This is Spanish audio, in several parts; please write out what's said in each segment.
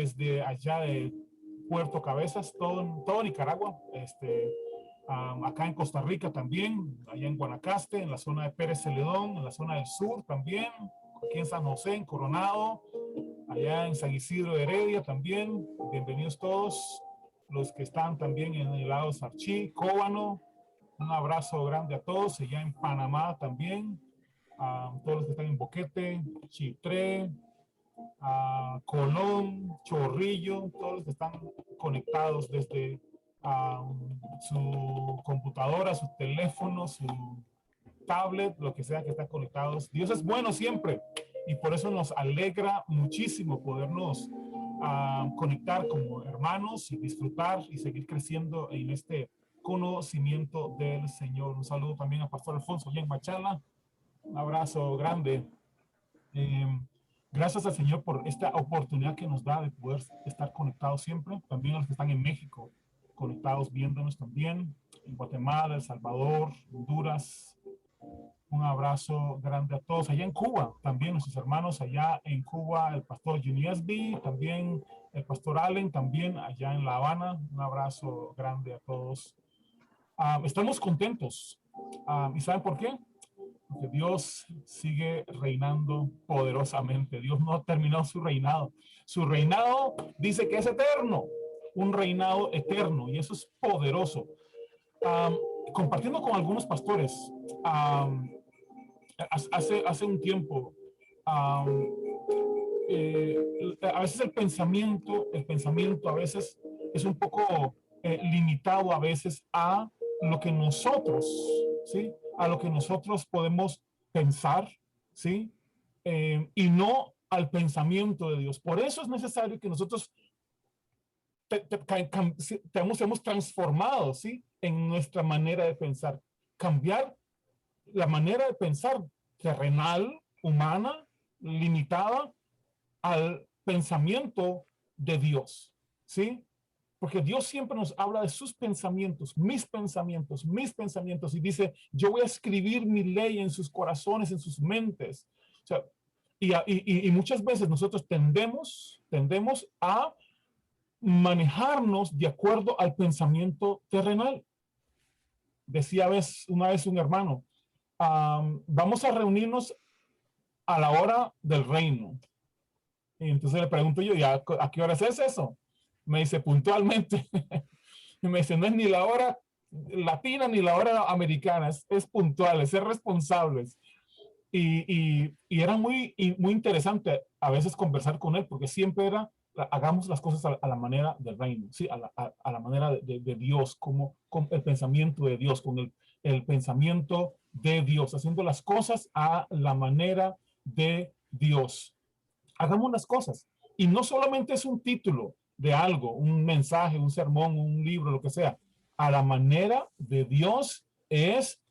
desde allá de Puerto Cabezas, todo Nicaragua, acá en Costa Rica también, allá en Guanacaste, en la zona de Pérez Celedón, en la zona del sur también, aquí en San José, en Coronado, allá en San Isidro de Heredia también. Bienvenidos todos los que están también en el lado de Sarchí, Cóbano. Un abrazo grande a todos, allá en Panamá también, a todos los que están en Boquete, Chitré, a Colón, Chorrillo, todos los que están conectados desde su computadora, su teléfono, su tablet, lo que sea que estén conectados. Dios es bueno siempre y por eso nos alegra muchísimo podernos conectar como hermanos y disfrutar y seguir creciendo en este conocimiento del Señor. Un saludo también a Pastor Alfonso y en Machala. Un abrazo grande. Gracias al Señor por esta oportunidad que nos da de poder estar conectados siempre. También a los que están en México, conectados, viéndonos también. En Guatemala, El Salvador, Honduras. Un abrazo grande a todos. Allá en Cuba, también nuestros hermanos allá en Cuba, el pastor Juniesby, también el pastor Allen, también allá en La Habana. Un abrazo grande a todos. Estamos contentos. ¿Y saben por qué? Porque Dios sigue reinando poderosamente. Dios no ha terminado su reinado. Su reinado dice que es eterno, un reinado eterno, y eso es poderoso. Compartiendo con algunos pastores, hace un tiempo, a veces el pensamiento a veces es un poco limitado a veces a lo que nosotros, ¿sí? A lo que nosotros podemos pensar, ¿sí? Y no al pensamiento de Dios. Por eso es necesario que nosotros seamos transformados, ¿sí? En nuestra manera de pensar. Cambiar la manera de pensar terrenal, humana, limitada, al pensamiento de Dios, ¿sí? Porque Dios siempre nos habla de sus pensamientos, mis pensamientos, y dice, yo voy a escribir mi ley en sus corazones, en sus mentes. O sea, y muchas veces nosotros tendemos a manejarnos de acuerdo al pensamiento terrenal. Decía una vez un hermano, vamos a reunirnos a la hora del reino. Y entonces le pregunto yo, ¿ya a qué hora es eso? Me dice, puntualmente. Y me dice, no es ni la hora latina ni la hora americana, es puntual, es ser responsables. Y era muy interesante a veces conversar con él, porque siempre era, hagamos las cosas a la manera del reino, ¿sí? A la manera de Dios, con el pensamiento de Dios, con el pensamiento de Dios, haciendo las cosas a la manera de Dios. Hagamos las cosas. Y no solamente es un título de algo, un mensaje, un sermón, un libro, lo que sea. A la manera de Dios es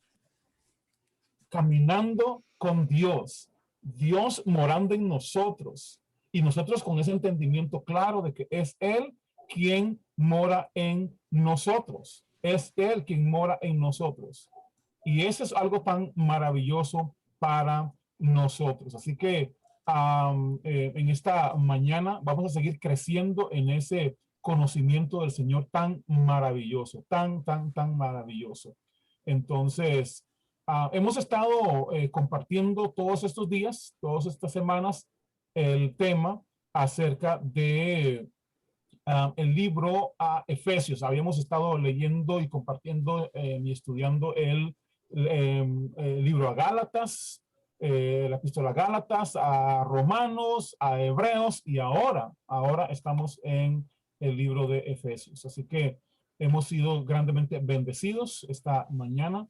caminando con Dios, Dios morando en nosotros y nosotros con ese entendimiento claro de que es Él quien mora en nosotros, es Él quien mora en nosotros. Y eso es algo tan maravilloso para nosotros. Así que en esta mañana vamos a seguir creciendo en ese conocimiento del Señor tan maravilloso, tan maravilloso. Entonces, hemos estado compartiendo todos estos días, todas estas semanas, el tema acerca de el libro a Efesios. Habíamos estado leyendo y compartiendo y estudiando el libro a Gálatas, la epístola a Gálatas, a Romanos, a Hebreos, y ahora estamos en el libro de Efesios. Así que hemos sido grandemente bendecidos esta mañana.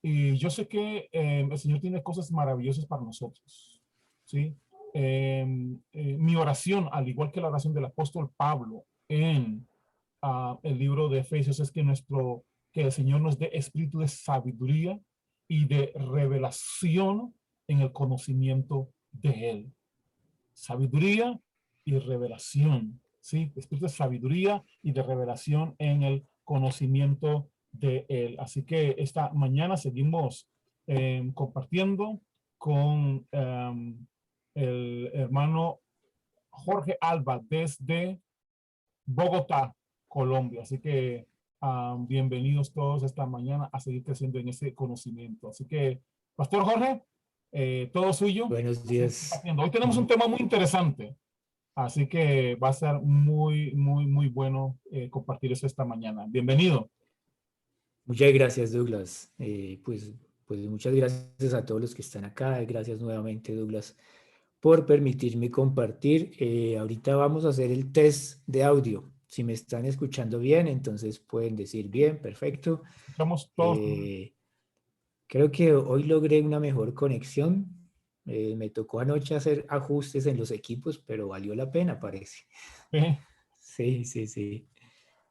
Y yo sé que el Señor tiene cosas maravillosas para nosotros, ¿sí? Mi oración, al igual que la oración del apóstol Pablo en el libro de Efesios, es que el Señor nos dé espíritu de sabiduría y de revelación en el conocimiento de Él. Sabiduría y revelación, ¿sí? Espíritu de sabiduría y de revelación en el conocimiento de Él. Así que esta mañana seguimos compartiendo con el hermano Jorge Alba desde Bogotá, Colombia. Así que bienvenidos todos esta mañana a seguir creciendo en ese conocimiento. Así que, Pastor Jorge, todo suyo. Buenos días. Hoy tenemos un Ujú. tema muy interesante, así que va a ser muy bueno compartir eso esta mañana. Bienvenido. Muchas gracias, Douglas. Pues muchas gracias a todos los que están acá. Gracias nuevamente, Douglas, por permitirme compartir. Ahorita vamos a hacer el test de audio. Si me están escuchando bien, entonces pueden decir bien, perfecto. Escuchamos todos. Eh, Creo que hoy logré una mejor conexión. Me tocó anoche hacer ajustes en los equipos, pero valió la pena, parece. Sí, sí, sí.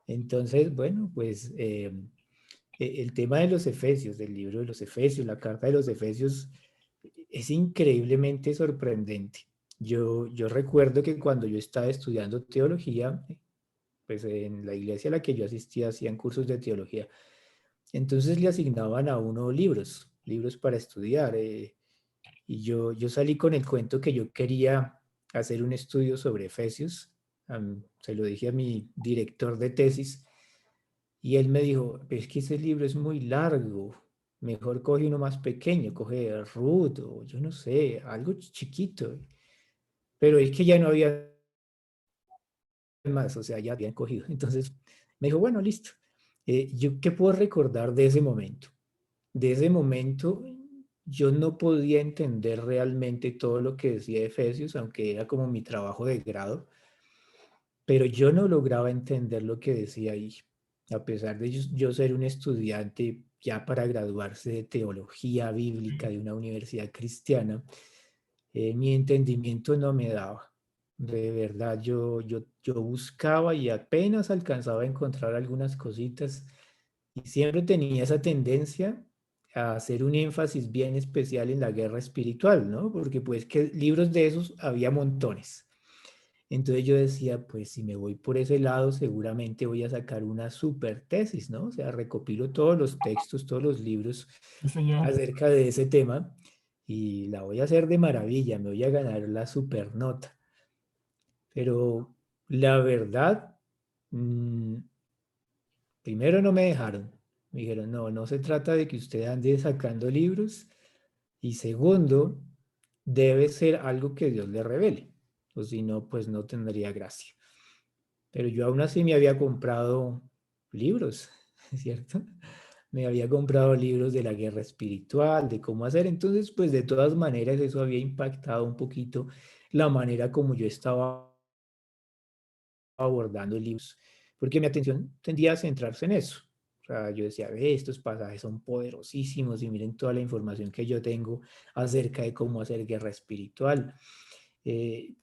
Entonces, bueno, pues el tema de los Efesios, del libro de los Efesios, la carta de los Efesios, es increíblemente sorprendente. Yo recuerdo que cuando yo estaba estudiando teología, pues en la iglesia a la que yo asistía hacían cursos de teología. Entonces le asignaban a uno libros, libros para estudiar. Y yo salí con el cuento que yo quería hacer un estudio sobre Efesios. Se lo dije a mi director de tesis y él me dijo, es que ese libro es muy largo, mejor coge uno más pequeño, coge Ruth o yo no sé, algo chiquito. Pero es que ya no había más, o sea, ya habían cogido. Entonces me dijo, bueno, listo. ¿Yo qué puedo recordar de ese momento? De ese momento yo no podía entender realmente todo lo que decía Efesios, aunque era como mi trabajo de grado, pero yo no lograba entender lo que decía ahí. A pesar de yo ser un estudiante ya para graduarse de teología bíblica de una universidad cristiana, mi entendimiento no me daba. De verdad, yo buscaba y apenas alcanzaba a encontrar algunas cositas y siempre tenía esa tendencia a hacer un énfasis bien especial en la guerra espiritual, ¿no? Porque pues que libros de esos había montones. Entonces yo decía, pues si me voy por ese lado, seguramente voy a sacar una super tesis, ¿no? O sea, recopilo todos los textos, todos los libros Sí, señor. acerca de ese tema y la voy a hacer de maravilla, me voy a ganar la super nota. Pero la verdad, mm, primero no me dejaron. Me dijeron, no, no se trata de que usted ande sacando libros. Y segundo, debe ser algo que Dios le revele. O si no, pues no tendría gracia. Pero yo aún así me había comprado libros, ¿cierto? Me había comprado libros de la guerra espiritual, de cómo hacer. Entonces, pues de todas maneras eso había impactado un poquito la manera como yo estaba abordando libros, porque mi atención tendía a centrarse en eso. O sea, yo decía, ve, estos pasajes son poderosísimos y miren toda la información que yo tengo acerca de cómo hacer guerra espiritual.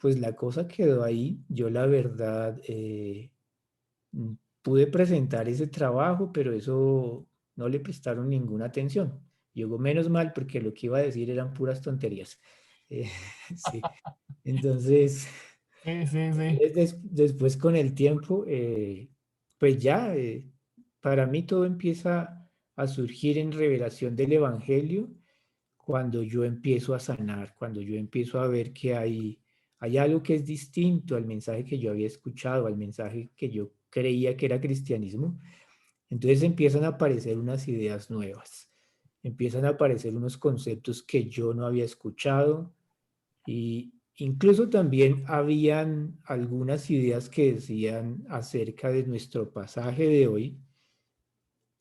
Pues la cosa quedó ahí. Yo la verdad pude presentar ese trabajo, pero eso no le prestaron ninguna atención. Y digo, menos mal, porque lo que iba a decir eran puras tonterías. Eh, sí. Entonces, Sí, sí, sí. después con el tiempo, pues ya, para mí todo empieza a surgir en revelación del Evangelio cuando yo empiezo a sanar, cuando yo empiezo a ver que hay algo que es distinto al mensaje que yo había escuchado, al mensaje que yo creía que era cristianismo. Entonces empiezan a aparecer unas ideas nuevas, empiezan a aparecer unos conceptos que yo no había escuchado y incluso también habían algunas ideas que decían acerca de nuestro pasaje de hoy,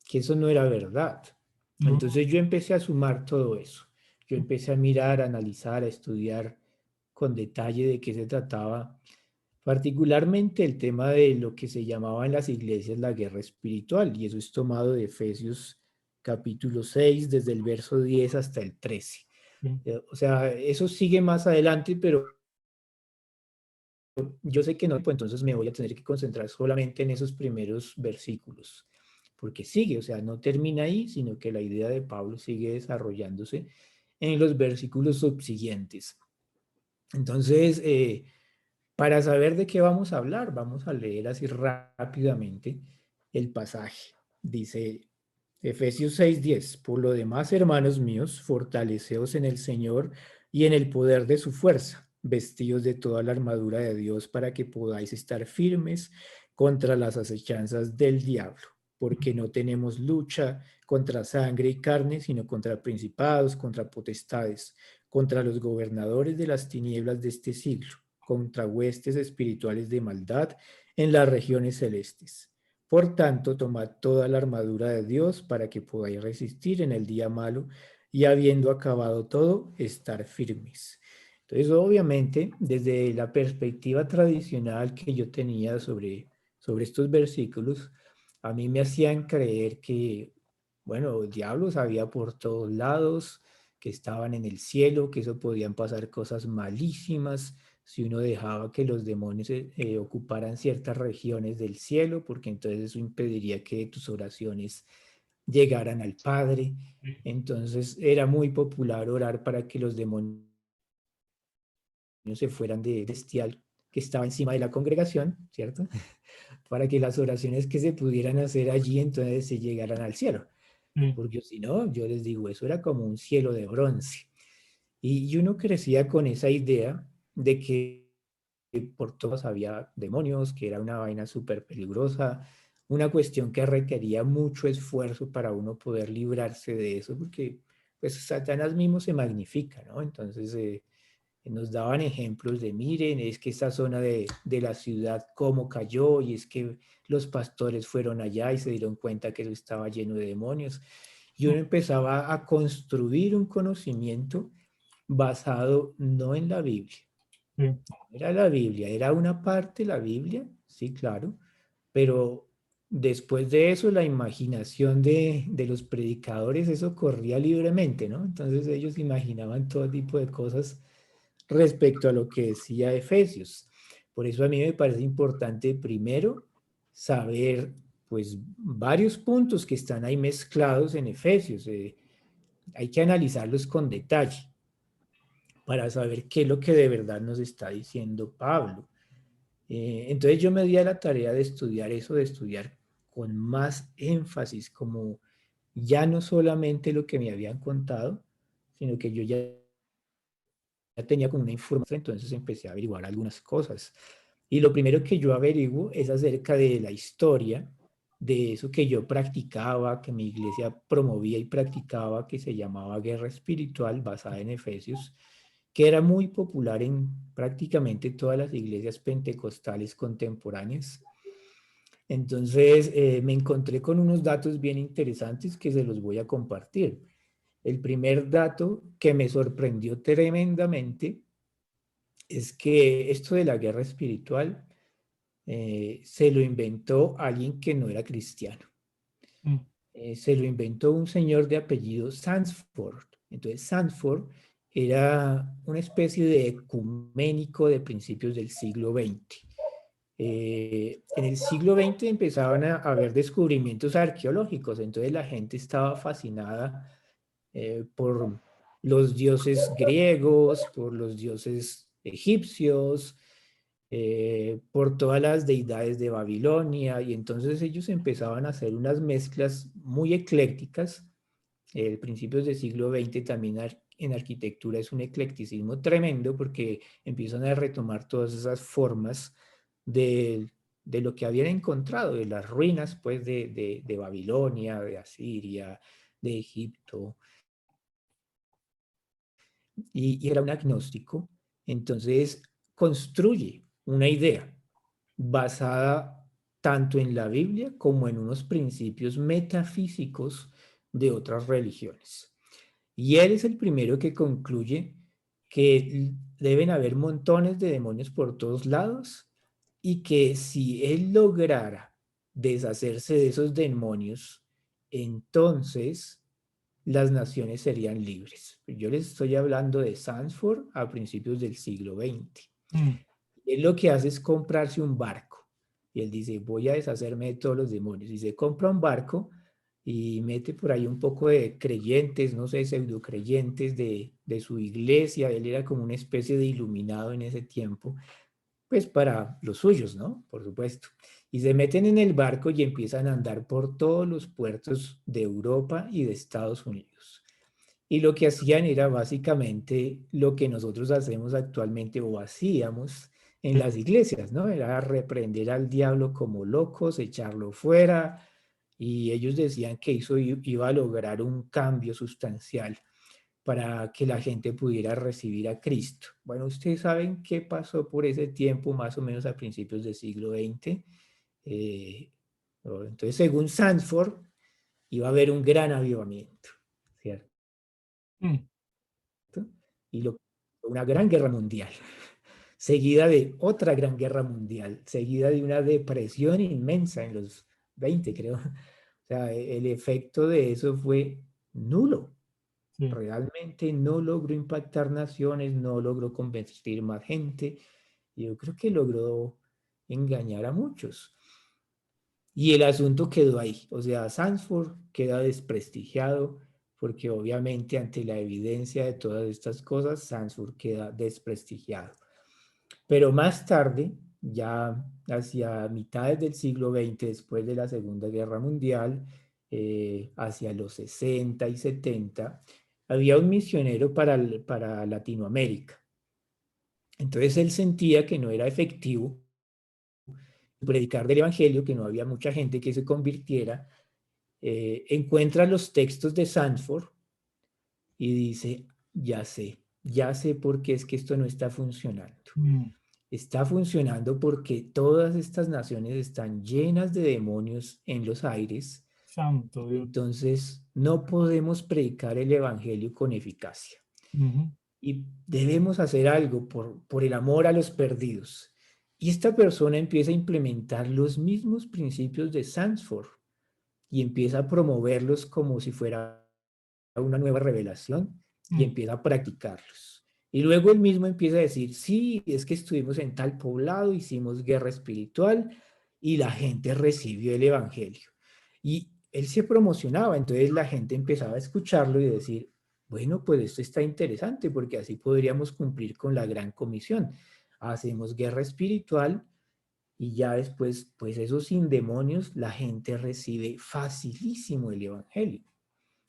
que eso no era verdad. No. Entonces yo empecé a sumar todo eso. Yo empecé a mirar, a analizar, a estudiar con detalle de qué se trataba, particularmente el tema de lo que se llamaba en las iglesias la guerra espiritual, y eso es tomado de Efesios capítulo 6, desde el verso 10 hasta el 13. Sí. O sea, eso sigue más adelante, pero yo sé que no, pues entonces me voy a tener que concentrar solamente en esos primeros versículos, porque sigue, o sea, no termina ahí, sino que la idea de Pablo sigue desarrollándose en los versículos subsiguientes. Entonces, para saber de qué vamos a hablar, vamos a leer así rápidamente el pasaje. Dice Efesios 6:10, por lo demás, hermanos míos, fortaleceos en el Señor y en el poder de su fuerza. vestidos de toda la armadura de Dios para que podáis estar firmes contra las acechanzas del diablo, porque no tenemos lucha contra sangre y carne, sino contra principados, contra potestades, contra los gobernadores de las tinieblas de este siglo, contra huestes espirituales de maldad en las regiones celestes. Por tanto, tomad toda la armadura de Dios para que podáis resistir en el día malo y habiendo acabado todo, estar firmes. Entonces, obviamente, desde la perspectiva tradicional que yo tenía sobre estos versículos, a mí me hacían creer que, bueno, diablos había por todos lados, que estaban en el cielo, que eso podían pasar cosas malísimas si uno dejaba que los demonios ocuparan ciertas regiones del cielo, porque entonces eso impediría que tus oraciones llegaran al Padre. Entonces era muy popular orar para que los demonios se fueran de bestial que estaba encima de la congregación, ¿cierto? Para que las oraciones que se pudieran hacer allí entonces se llegaran al cielo. Porque si no, yo les digo, eso era como un cielo de bronce. Y uno crecía con esa idea de que por todos había demonios, que era una vaina súper peligrosa, una cuestión que requería mucho esfuerzo para uno poder librarse de eso, porque pues Satanás mismo se magnifica, ¿no? Entonces nos daban ejemplos de, miren, es que esta zona de la ciudad cómo cayó, y es que los pastores fueron allá y se dieron cuenta que eso estaba lleno de demonios. Y uno empezaba a construir un conocimiento basado no en la Biblia. Era la Biblia, era una parte la Biblia, sí, claro, pero después de eso la imaginación de los predicadores, eso corría libremente, ¿no? Entonces ellos imaginaban todo tipo de cosas respecto a lo que decía Efesios. Por eso a mí me parece importante primero saber pues varios puntos que están ahí mezclados en Efesios. Hay que analizarlos con detalle para saber qué es lo que de verdad nos está diciendo Pablo. Entonces yo me di a la tarea de estudiar eso, de estudiar con más énfasis, como ya no solamente lo que me habían contado, sino que yo ya tenía como una información, entonces empecé a averiguar algunas cosas. Y lo primero que yo averiguo es acerca de la historia de eso que yo practicaba, que mi iglesia promovía y practicaba, que se llamaba guerra espiritual basada en Efesios, que era muy popular en prácticamente todas las iglesias pentecostales contemporáneas. Entonces me encontré con unos datos bien interesantes que se los voy a compartir. El primer dato que me sorprendió tremendamente es que esto de la guerra espiritual se lo inventó alguien que no era cristiano. Se lo inventó un señor de apellido Sansford. Entonces Sansford era una especie de ecuménico de principios del siglo XX. En el siglo XX empezaban a haber descubrimientos arqueológicos, entonces la gente estaba fascinada por los dioses griegos, por los dioses egipcios, por todas las deidades de Babilonia, y entonces ellos empezaban a hacer unas mezclas muy eclécticas. Principios del siglo XX también en arquitectura es un eclecticismo tremendo porque empiezan a retomar todas esas formas de lo que habían encontrado, de las ruinas pues de Babilonia, de Asiria, de Egipto, y era un agnóstico. Entonces construye una idea basada tanto en la Biblia como en unos principios metafísicos de otras religiones. Y él es el primero que concluye que deben haber montones de demonios por todos lados y que si él lograra deshacerse de esos demonios, entonces las naciones serían libres. Yo les estoy hablando de Sansford a principios del siglo XX. Él lo que hace es comprarse un barco. Y él dice, voy a deshacerme de todos los demonios. Y se compra un barco y mete por ahí un poco de creyentes, no sé, pseudo creyentes de su iglesia. Él era como una especie de iluminado en ese tiempo, pues para los suyos, ¿no? Por supuesto. Y se meten en el barco y empiezan a andar por todos los puertos de Europa y de Estados Unidos. Y lo que hacían era básicamente lo que nosotros hacemos actualmente o hacíamos en las iglesias, ¿no? Era reprender al diablo como locos, echarlo fuera, y ellos decían que eso iba a lograr un cambio sustancial para que la gente pudiera recibir a Cristo. Bueno, ustedes saben qué pasó por ese tiempo, más o menos a principios del siglo XX. Eh, entonces, según Sanford, iba a haber un gran avivamiento, ¿cierto? Mm. Y una gran guerra mundial, seguida de otra gran guerra mundial, seguida de una depresión inmensa en los 20, creo. O sea, el efecto de eso fue nulo. Sí. Realmente no logró impactar naciones, no logró convertir más gente. Yo creo que logró engañar a muchos. Y el asunto quedó ahí. O sea, Sanford queda desprestigiado porque obviamente ante la evidencia de todas estas cosas, Sanford queda desprestigiado. Pero más tarde, ya hacia mitades del siglo XX, después de la Segunda Guerra Mundial, hacia los 60 y 70, había un misionero para Latinoamérica. Entonces él sentía que no era efectivo predicar del Evangelio, que no había mucha gente que se convirtiera. Encuentra los textos de Sanford y dice, ya sé por qué es que esto no está funcionando. Mm. Está funcionando porque todas estas naciones están llenas de demonios en los aires. Santo Y Dios. entonces no podemos predicar el Evangelio con eficacia. Ujú. Y debemos hacer algo por el amor a los perdidos. Y esta persona empieza a implementar los mismos principios de Sanford y empieza a promoverlos como si fuera una nueva revelación y Mm. empieza a practicarlos. Y luego él mismo empieza a decir, sí, es que estuvimos en tal poblado, hicimos guerra espiritual y la gente recibió el Evangelio. Y él se promocionaba, entonces la gente empezaba a escucharlo y decir, bueno, pues esto está interesante porque así podríamos cumplir con la gran comisión. Hacemos guerra espiritual y ya después, pues eso sin demonios, la gente recibe facilísimo el Evangelio.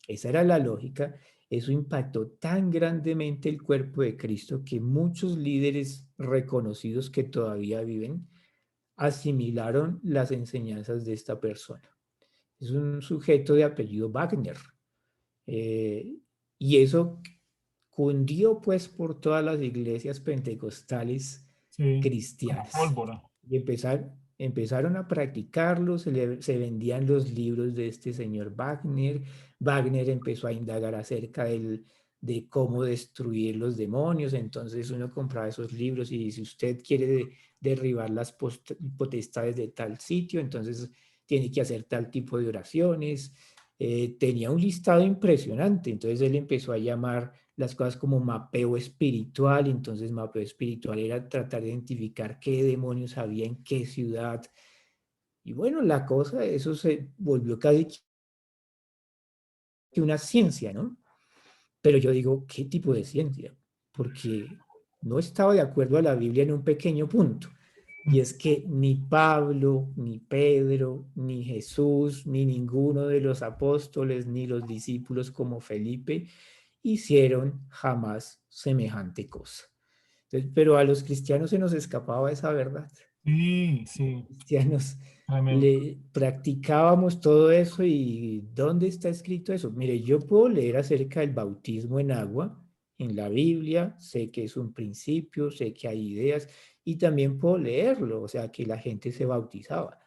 Esa era la lógica. Eso impactó tan grandemente el cuerpo de Cristo que muchos líderes reconocidos que todavía viven asimilaron las enseñanzas de esta persona. Es un sujeto de apellido Wagner. eh, y eso cundió pues por todas las iglesias pentecostales Sí, como cristianas. pólvora. Y empezaron a practicarlo, se vendían los libros de este señor Wagner. Wagner empezó a indagar acerca de cómo destruir los demonios. Entonces uno compraba esos libros y si usted quiere derribar las potestades de tal sitio, entonces tiene que hacer tal tipo de oraciones. Tenía un listado impresionante. Entonces él empezó a llamar las cosas como mapeo espiritual. Entonces mapeo espiritual era tratar de identificar qué demonios había en qué ciudad. Y bueno, la cosa, eso se volvió casi que una ciencia, ¿no? Pero yo digo, ¿qué tipo de ciencia? Porque no estaba de acuerdo a la Biblia en un pequeño punto. Y Mm. es que ni Pablo, ni Pedro, ni Jesús, ni ninguno de los apóstoles, ni los discípulos como Felipe, hicieron jamás semejante cosa. Entonces, pero a los cristianos se nos escapaba esa verdad. Sí, sí, Cristianos tremendo. le practicábamos todo eso y ¿dónde está escrito eso? Mire, yo puedo leer acerca del bautismo en agua en la Biblia, sé que es un principio, sé que hay ideas y también puedo leerlo, o sea, que la gente se bautizaba.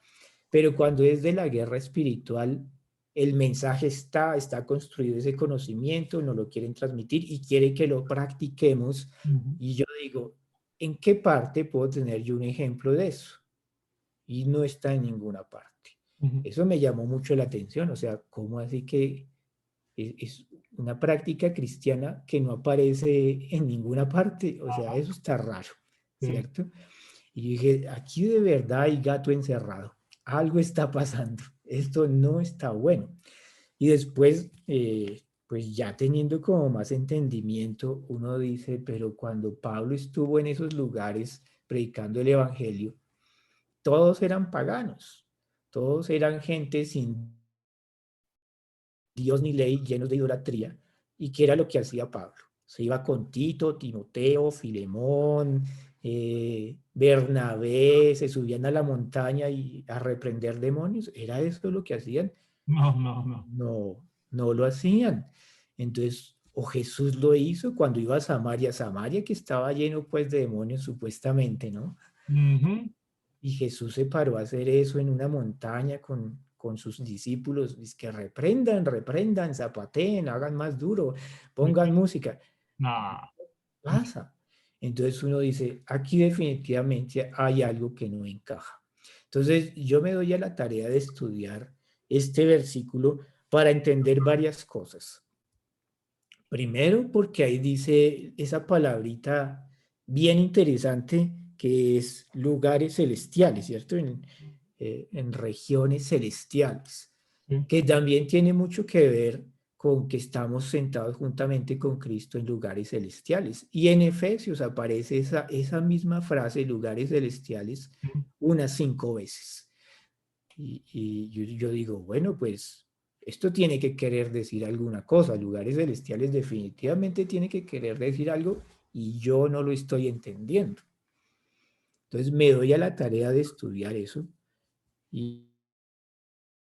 Pero cuando es de la guerra espiritual, el mensaje está construido ese conocimiento, nos lo quieren transmitir y quieren que lo practiquemos. Ujú. Y yo digo, ¿en qué parte puedo tener yo un ejemplo de eso? Y no está en ninguna parte. Ujú. Eso me llamó mucho la atención, o sea, ¿cómo así que es una práctica cristiana que no aparece en ninguna parte? O sea, Ajá. eso está raro, Sí. ¿cierto? Y dije, aquí de verdad hay gato encerrado, algo está pasando, esto no está bueno. Y después, pues ya teniendo como más entendimiento, uno dice, pero cuando Pablo estuvo en esos lugares predicando el Evangelio, todos eran paganos, todos eran gente sin Dios ni ley, llenos de idolatría. ¿Y qué era lo que hacía Pablo? Se iba con Tito, Timoteo, Filemón, Bernabé, se subían a la montaña y a reprender demonios. ¿Era eso lo que hacían? No, no, no. No, no lo hacían. Entonces, o Jesús lo hizo cuando iba a Samaria que estaba lleno pues de demonios supuestamente, ¿no? Y Jesús se paró a hacer eso en una montaña con sus discípulos, dice que reprendan, zapateen, hagan más duro, pongan música. Nah. Pasa. Entonces uno dice, aquí definitivamente hay algo que no encaja. Entonces yo me doy a la tarea de estudiar este versículo para entender varias cosas. Primero, porque ahí dice esa palabrita bien interesante que es lugares celestiales, ¿cierto? En regiones celestiales, Sí. que también tiene mucho que ver con que estamos sentados juntamente con Cristo en lugares celestiales. Y en Efesios aparece esa misma frase, lugares celestiales, unas 5 veces. Y yo digo, bueno, pues esto tiene que querer decir alguna cosa. Lugares celestiales definitivamente tiene que querer decir algo y yo no lo estoy entendiendo. Entonces me doy a la tarea de estudiar eso y,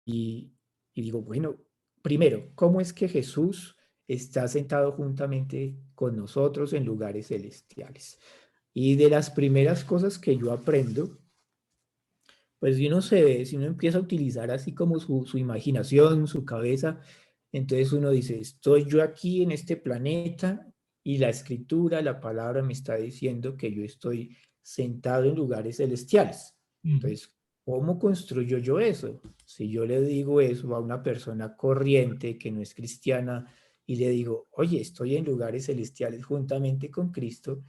y, y digo, bueno, primero, ¿cómo es que Jesús está sentado juntamente con nosotros en lugares celestiales? Y de las primeras cosas que yo aprendo, pues si uno empieza a utilizar así como su imaginación, su cabeza, entonces uno dice, estoy yo aquí en este planeta y la escritura, la palabra me está diciendo que yo estoy sentado en lugares celestiales. Entonces, ¿cómo construyo yo eso? Si yo le digo eso a una persona corriente que no es cristiana y le digo, oye, estoy en lugares celestiales juntamente con Cristo,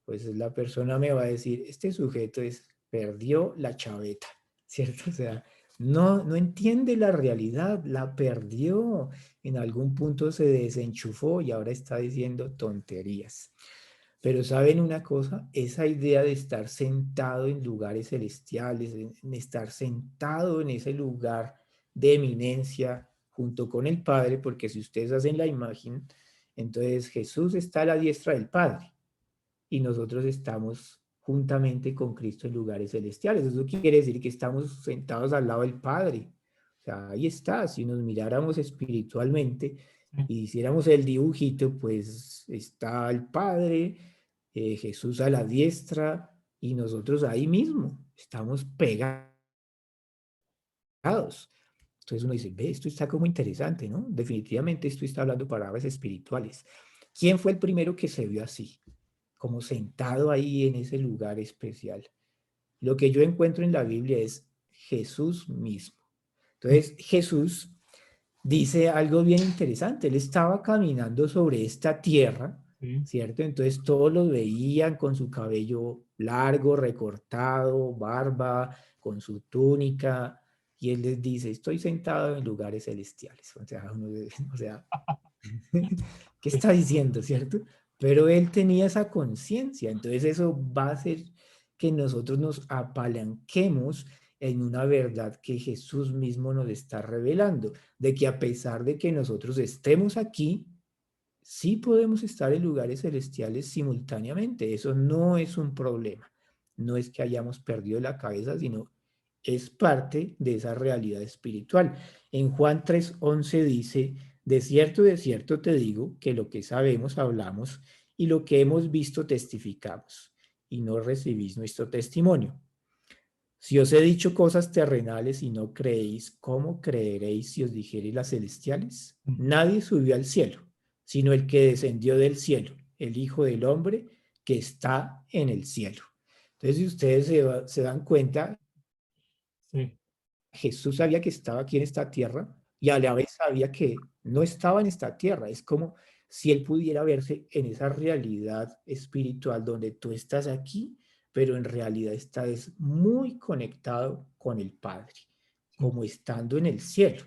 pues la persona me va a decir, este sujeto perdió la chaveta, ¿cierto? O sea, no entiende la realidad, la perdió, en algún punto se desenchufó y ahora está diciendo tonterías. Pero ¿saben una cosa? Esa idea de estar sentado en lugares celestiales, en estar sentado en ese lugar de eminencia junto con el Padre, porque si ustedes hacen la imagen, entonces Jesús está a la diestra del Padre y nosotros estamos juntamente con Cristo en lugares celestiales. Eso quiere decir que estamos sentados al lado del Padre. O sea, ahí está. Si nos miráramos espiritualmente y hiciéramos el dibujito, pues está el Padre, Jesús a la diestra y nosotros ahí mismo. Estamos pegados. Entonces uno dice, ve, esto está como interesante, ¿no? Definitivamente esto está hablando palabras espirituales. ¿Quién fue el primero que se vio así? Como sentado ahí en ese lugar especial. Lo que yo encuentro en la Biblia es Jesús mismo. Entonces, Jesús dice algo bien interesante. Él estaba caminando sobre esta tierra, ¿cierto? Entonces todos lo veían con su cabello largo, recortado, barba, con su túnica, y él les dice, estoy sentado en lugares celestiales. O sea, ¿qué está diciendo, cierto? Pero él tenía esa conciencia, entonces eso va a hacer que nosotros nos apalanquemos en una verdad que Jesús mismo nos está revelando, de que a pesar de que nosotros estemos aquí, sí podemos estar en lugares celestiales simultáneamente. Eso no es un problema. No es que hayamos perdido la cabeza, sino es parte de esa realidad espiritual. En Juan 3:11 dice, de cierto te digo que lo que sabemos hablamos y lo que hemos visto testificamos y no recibís nuestro testimonio. Si os he dicho cosas terrenales y no creéis, ¿cómo creeréis si os dijere las celestiales? Nadie subió al cielo, sino el que descendió del cielo, el Hijo del Hombre que está en el cielo. Entonces, si ustedes se dan cuenta, Sí. Jesús sabía que estaba aquí en esta tierra y a la vez sabía que no estaba en esta tierra. Es como si él pudiera verse en esa realidad espiritual donde tú estás aquí, pero en realidad estás muy conectado con el Padre, como estando en el cielo.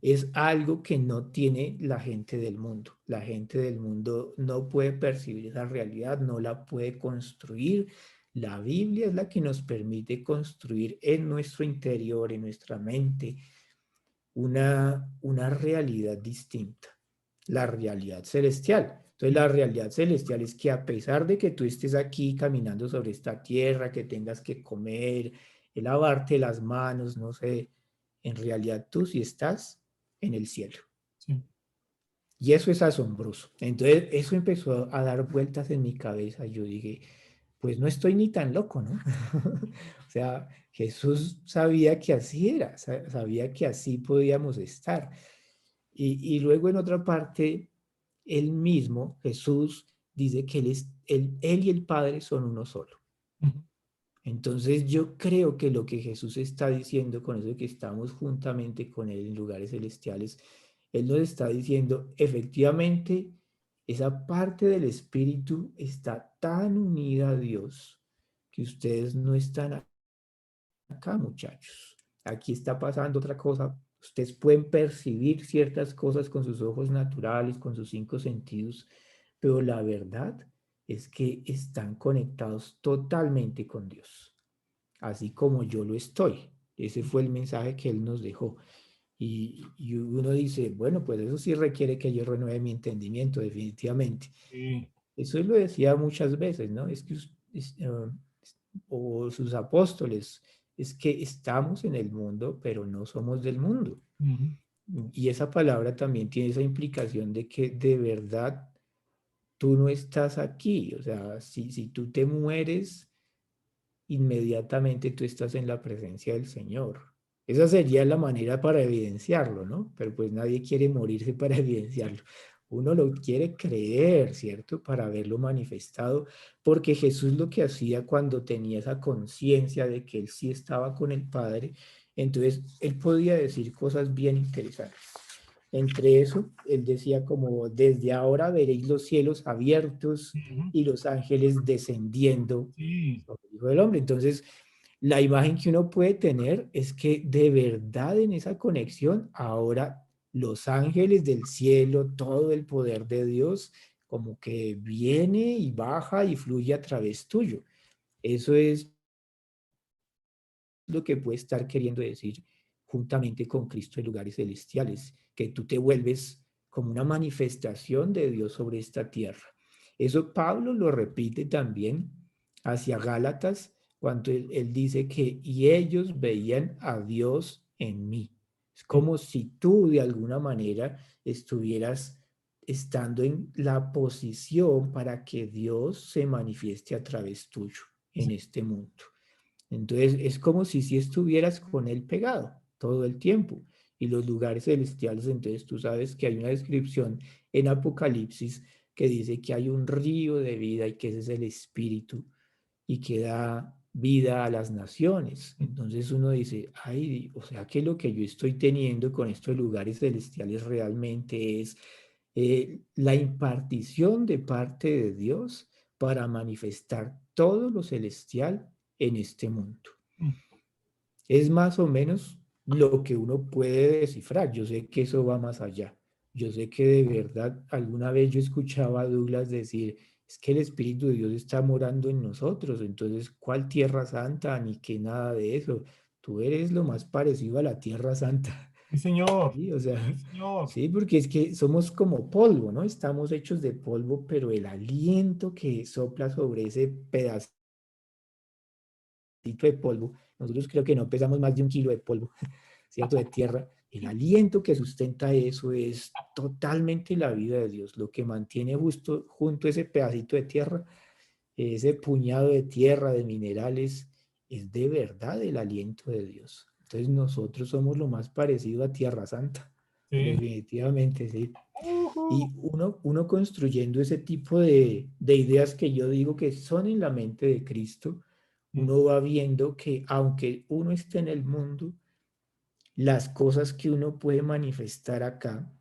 Es algo que no tiene la gente del mundo. La gente del mundo no puede percibir esa realidad, no la puede construir. La Biblia es la que nos permite construir en nuestro interior, en nuestra mente, una realidad distinta. la realidad celestial. Entonces la realidad celestial es que a pesar de que tú estés aquí caminando sobre esta tierra, que tengas que comer, lavarte las manos, no sé, en realidad tú sí estás en el cielo. Sí. Y eso es asombroso. Entonces eso empezó a dar vueltas en mi cabeza. Yo dije, pues no estoy ni tan loco, ¿no? O sea, Jesús sabía que así era, sabía que así podíamos estar. Y luego en otra parte, él mismo, Jesús, dice que él y el Padre son uno solo. Ujú. Entonces yo creo que lo que Jesús está diciendo con eso de que estamos juntamente con Él en lugares celestiales, Él nos está diciendo, efectivamente, esa parte del Espíritu está tan unida a Dios que ustedes no están acá, muchachos. Aquí está pasando otra cosa. Ustedes pueden percibir ciertas cosas con sus ojos naturales, con sus 5 sentidos, pero la verdad es que están conectados totalmente con Dios, así como yo lo estoy. Ese fue el mensaje que Él nos dejó. Y uno dice, bueno, pues eso sí requiere que yo renueve mi entendimiento, definitivamente. Sí. Eso Él lo decía muchas veces, ¿no? Es que o sus apóstoles, es que estamos en el mundo, pero no somos del mundo. Ujú. Y esa palabra también tiene esa implicación de que de verdad tú no estás aquí. O sea, si tú te mueres, inmediatamente tú estás en la presencia del Señor. Esa sería la manera para evidenciarlo, ¿no? Pero pues nadie quiere morirse para evidenciarlo. Uno lo quiere creer, ¿cierto? Para verlo manifestado, porque Jesús lo que hacía cuando tenía esa conciencia de que él sí estaba con el Padre, entonces él podía decir cosas bien interesantes. Entre eso, él decía como, desde ahora veréis los cielos abiertos Ujú. y los ángeles descendiendo Sí. sobre el Hijo del Hombre. Entonces, la imagen que uno puede tener es que de verdad en esa conexión, ahora los ángeles del cielo, todo el poder de Dios, como que viene y baja y fluye a través tuyo. Eso es lo que puede estar queriendo decir juntamente con Cristo en lugares celestiales, que tú te vuelves como una manifestación de Dios sobre esta tierra. Eso Pablo lo repite también hacia Gálatas, cuando él dice que y ellos veían a Dios en mí. Es Sí. como si tú de alguna manera estuvieras estando en la posición para que Dios se manifieste a través tuyo en Sí. este mundo. Entonces es como si estuvieras con él pegado todo el tiempo. Y los lugares celestiales, entonces tú sabes que hay una descripción en Apocalipsis que dice que hay un río de vida y que ese es el Espíritu y que da vida a las naciones. Entonces uno dice, ay, o sea que lo que yo estoy teniendo con estos lugares celestiales realmente es la impartición de parte de Dios para manifestar todo lo celestial en este mundo. Mm. Es más o menos lo que uno puede descifrar. Yo sé que eso va más allá. Yo sé que de verdad alguna vez yo escuchaba a Douglas decir, es que el Espíritu de Dios está morando en nosotros, entonces, ¿cuál tierra santa? Ni que nada de eso. Tú eres lo más parecido a la tierra santa. Sí, señor. Sí, o Sí, sea, señor. sí, porque es que somos como polvo, ¿no? Estamos hechos de polvo, pero el aliento que sopla sobre ese pedacito de polvo, nosotros creo que no pesamos más de 1 kilo de polvo, ¿cierto? De tierra. El aliento que sustenta eso es totalmente la vida de Dios. Lo que mantiene justo junto a ese pedacito de tierra, ese puñado de tierra, de minerales, es de verdad el aliento de Dios. Entonces nosotros somos lo más parecido a Tierra Santa, Sí. definitivamente, sí. Ujú. Y uno construyendo ese tipo de ideas que yo digo que son en la mente de Cristo, Mm. uno va viendo que aunque uno esté en el mundo, las cosas que uno puede manifestar acá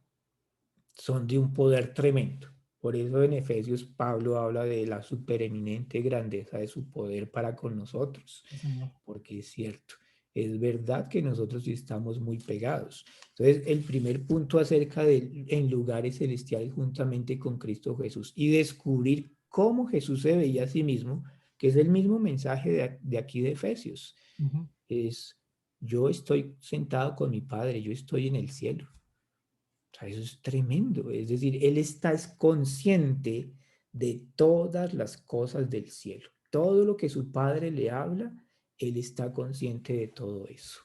son de un poder tremendo. Por eso en Efesios Pablo habla de la supereminente grandeza de su poder para con nosotros, Sí, señor. porque es cierto, es verdad que nosotros sí estamos muy pegados. Entonces, el primer punto acerca de en lugares celestiales juntamente con Cristo Jesús y descubrir cómo Jesús se veía a sí mismo, que es el mismo mensaje de aquí de Efesios, Ujú. es yo estoy sentado con mi Padre, yo estoy en el cielo. sea, eso es tremendo. Es decir, él está consciente de todas las cosas del cielo. Todo lo que su padre le habla, él está consciente de todo eso.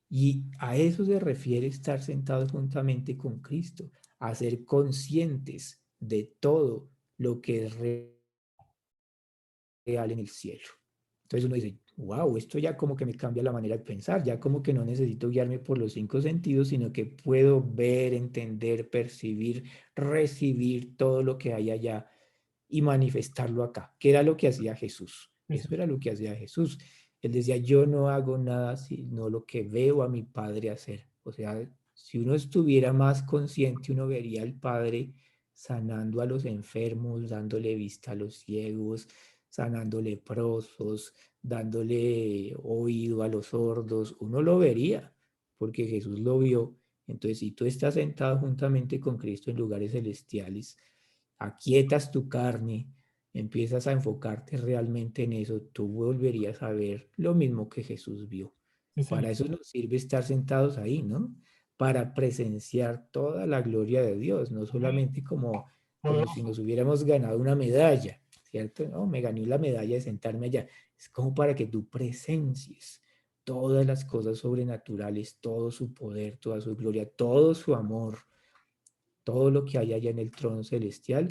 Y a eso se refiere estar sentados juntamente con Cristo, a ser conscientes de todo lo que es real en el cielo. Entonces uno dice, wow, esto ya como que me cambia la manera de pensar, ya como que no necesito guiarme por los 5 sentidos, sino que puedo ver, entender, percibir, recibir todo lo que hay allá y manifestarlo acá, que era lo que hacía Jesús. Eso era lo que hacía Jesús. Él decía, yo no hago nada sino lo que veo a mi Padre hacer. O sea, si uno estuviera más consciente, uno vería al Padre sanando a los enfermos, dándole vista a los ciegos, sanando leprosos, dándole oído a los sordos. Uno lo vería, porque Jesús lo vio. Entonces, si tú estás sentado juntamente con Cristo en lugares celestiales, aquietas tu carne, empiezas a enfocarte realmente en eso, tú volverías a ver lo mismo que Jesús vio. Sí, Para señor. eso nos sirve estar sentados ahí, ¿no? Para presenciar toda la gloria de Dios, no solamente como si nos hubiéramos ganado una medalla, ¿cierto? No, me gané la medalla de sentarme allá. Es como para que tú presencies todas las cosas sobrenaturales, todo su poder, toda su gloria, todo su amor, todo lo que hay allá en el trono celestial,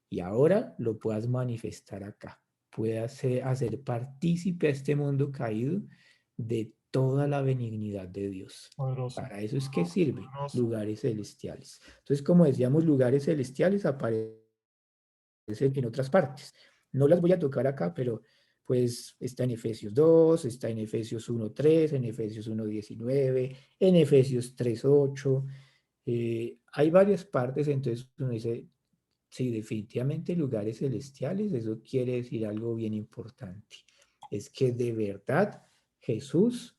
y ahora lo puedas manifestar acá. Puedas hacer partícipe a este mundo caído de toda la benignidad de Dios. Poderoso. Para eso es que sirven Poderoso. lugares celestiales. Entonces, como decíamos, lugares celestiales aparecen en otras partes. No las voy a tocar acá, pero pues está en Efesios 2, está en Efesios 1:3, en Efesios 1:19, en Efesios 3:8. Hay varias partes, entonces uno dice, sí, definitivamente lugares celestiales, eso quiere decir algo bien importante. Es que de verdad Jesús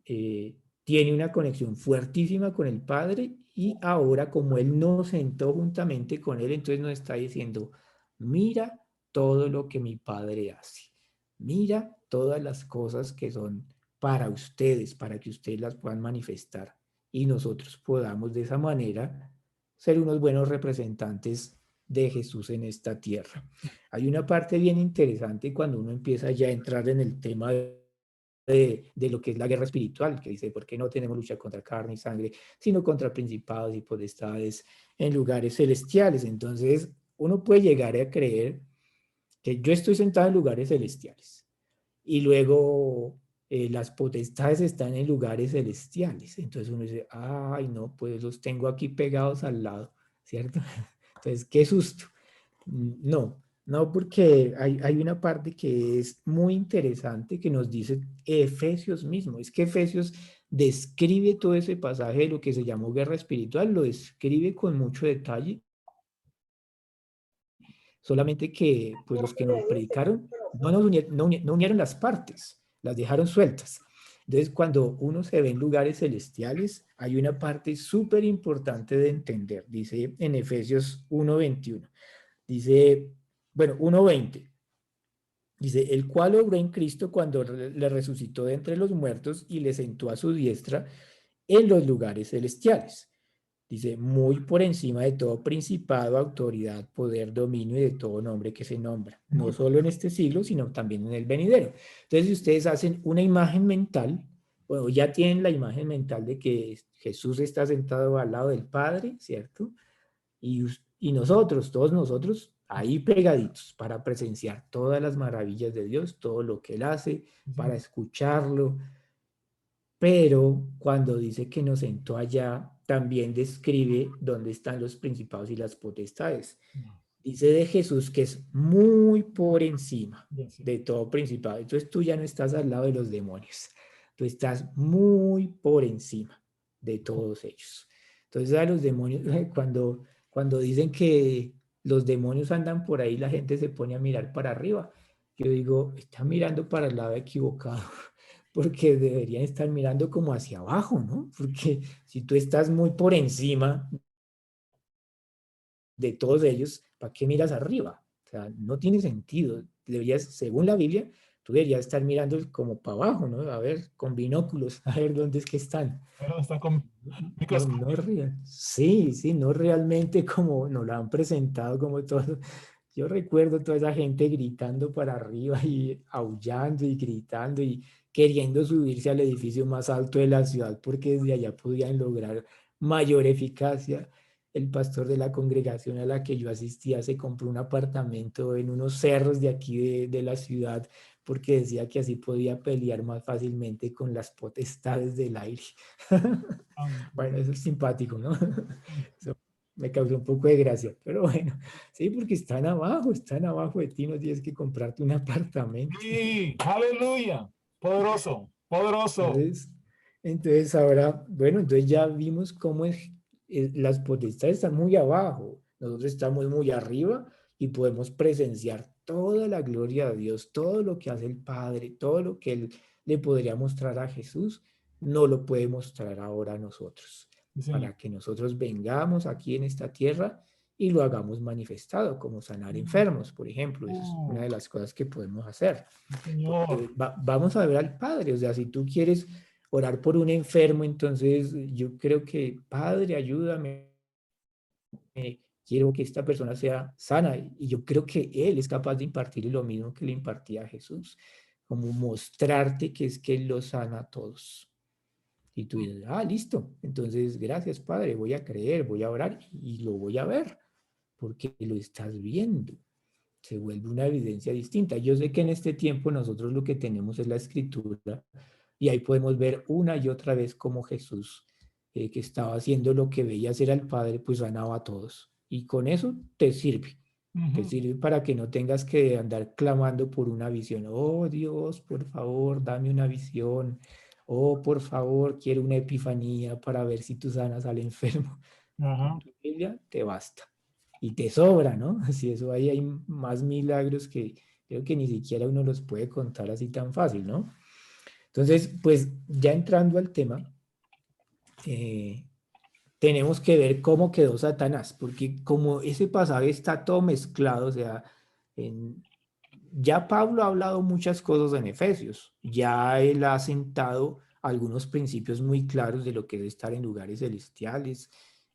tiene una conexión fuertísima con el Padre y ahora como Él nos sentó juntamente con Él, entonces nos está diciendo, mira todo lo que mi Padre hace. Mira todas las cosas que son para ustedes, para que ustedes las puedan manifestar y nosotros podamos de esa manera ser unos buenos representantes de Jesús en esta tierra. Hay una parte bien interesante cuando uno empieza ya a entrar en el tema de lo que es la guerra espiritual, que dice, ¿por qué no tenemos lucha contra carne y sangre, sino contra principados y potestades en lugares celestiales? Entonces, uno puede llegar a creer que yo estoy sentado en lugares celestiales y luego las potestades están en lugares celestiales. Entonces uno dice, ay, no, pues los tengo aquí pegados al lado, ¿cierto? Entonces, qué susto. No, no, porque hay una parte que es muy interesante que nos dice Efesios mismo. Es que Efesios describe todo ese pasaje de lo que se llamó guerra espiritual, lo describe con mucho detalle, solamente que pues los que nos predicaron no unieron las partes, las dejaron sueltas. Entonces, cuando uno se ve en lugares celestiales, hay una parte súper importante de entender. Dice en Efesios 1:21. Dice, bueno, 1:20. Dice, el cual obró en Cristo cuando le resucitó de entre los muertos y le sentó a su diestra en los lugares celestiales. Dice, muy por encima de todo principado, autoridad, poder, dominio y de todo nombre que se nombra. No solo en este siglo, sino también en el venidero. Entonces, si ustedes hacen una imagen mental, bueno, ya tienen la imagen mental de que Jesús está sentado al lado del Padre, ¿cierto? Y nosotros, todos nosotros, ahí pegaditos para presenciar todas las maravillas de Dios, todo lo que Él hace, para escucharlo. Pero cuando dice que nos sentó allá, también describe dónde están los principados y las potestades. Dice de Jesús que es muy por encima de todo principado. Entonces tú ya no estás al lado de los demonios. Tú estás muy por encima de todos ellos. Entonces a los demonios, cuando dicen que los demonios andan por ahí, la gente se pone a mirar para arriba. Yo digo, están mirando para el lado equivocado, porque deberían estar mirando como hacia abajo, ¿no? Porque si tú estás muy por encima de todos ellos, ¿para qué miras arriba? O sea, no tiene sentido. Deberías, según la Biblia, tú deberías estar mirando como para abajo, ¿no? A ver, con binóculos, a ver dónde es que están. Está con No, no real. Sí, sí, no realmente como nos lo han presentado como todo. Yo recuerdo toda esa gente gritando para arriba y aullando y gritando y queriendo subirse al edificio más alto de la ciudad porque desde allá podían lograr mayor eficacia. El pastor de la congregación a la que yo asistía se compró un apartamento en unos cerros de aquí de la ciudad porque decía que así podía pelear más fácilmente con las potestades del aire. Bueno, eso es simpático, ¿no? Eso me causó un poco de gracia, pero bueno, sí, porque están abajo de ti, no tienes que comprarte un apartamento. Sí, aleluya. Poderoso, poderoso. Entonces, entonces ahora, bueno, entonces ya vimos cómo las potestades están muy abajo, nosotros estamos muy arriba y podemos presenciar toda la gloria de Dios, todo lo que hace el Padre, todo lo que Él le podría mostrar a Jesús, no lo puede mostrar ahora a nosotros, Sí, señor. para que nosotros vengamos aquí en esta tierra y lo hagamos manifestado, como sanar enfermos, por ejemplo. Eso es una de las cosas que podemos hacer. Sí, señor. Vamos a ver al Padre, o sea, si tú quieres orar por un enfermo, entonces yo creo que, Padre, ayúdame, quiero que esta persona sea sana, y yo creo que Él es capaz de impartir lo mismo que le impartía a Jesús, como mostrarte que es que Él los sana a todos. Y tú dices, ah, listo, entonces gracias, Padre, voy a creer, voy a orar y lo voy a ver, porque lo estás viendo. Se vuelve una evidencia distinta. Yo sé que en este tiempo nosotros lo que tenemos es la escritura y ahí podemos ver una y otra vez cómo Jesús, que estaba haciendo lo que veía hacer al Padre, pues sanaba a todos. Y con eso te Ujú. sirve para que no tengas que andar clamando por una visión. Oh Dios, por favor, dame una visión. Oh, por favor, quiero una epifanía para ver si tú sanas al enfermo. Con Ajá. tu Biblia te basta y te sobra, ¿no? Si eso ahí hay más milagros que creo que ni siquiera uno los puede contar así tan fácil, ¿no? Entonces, pues ya entrando al tema, eh, tenemos que ver cómo quedó Satanás, porque como ese pasaje está todo mezclado, o sea, en, ya Pablo ha hablado muchas cosas en Efesios, ya él ha sentado algunos principios muy claros de lo que es estar en lugares celestiales,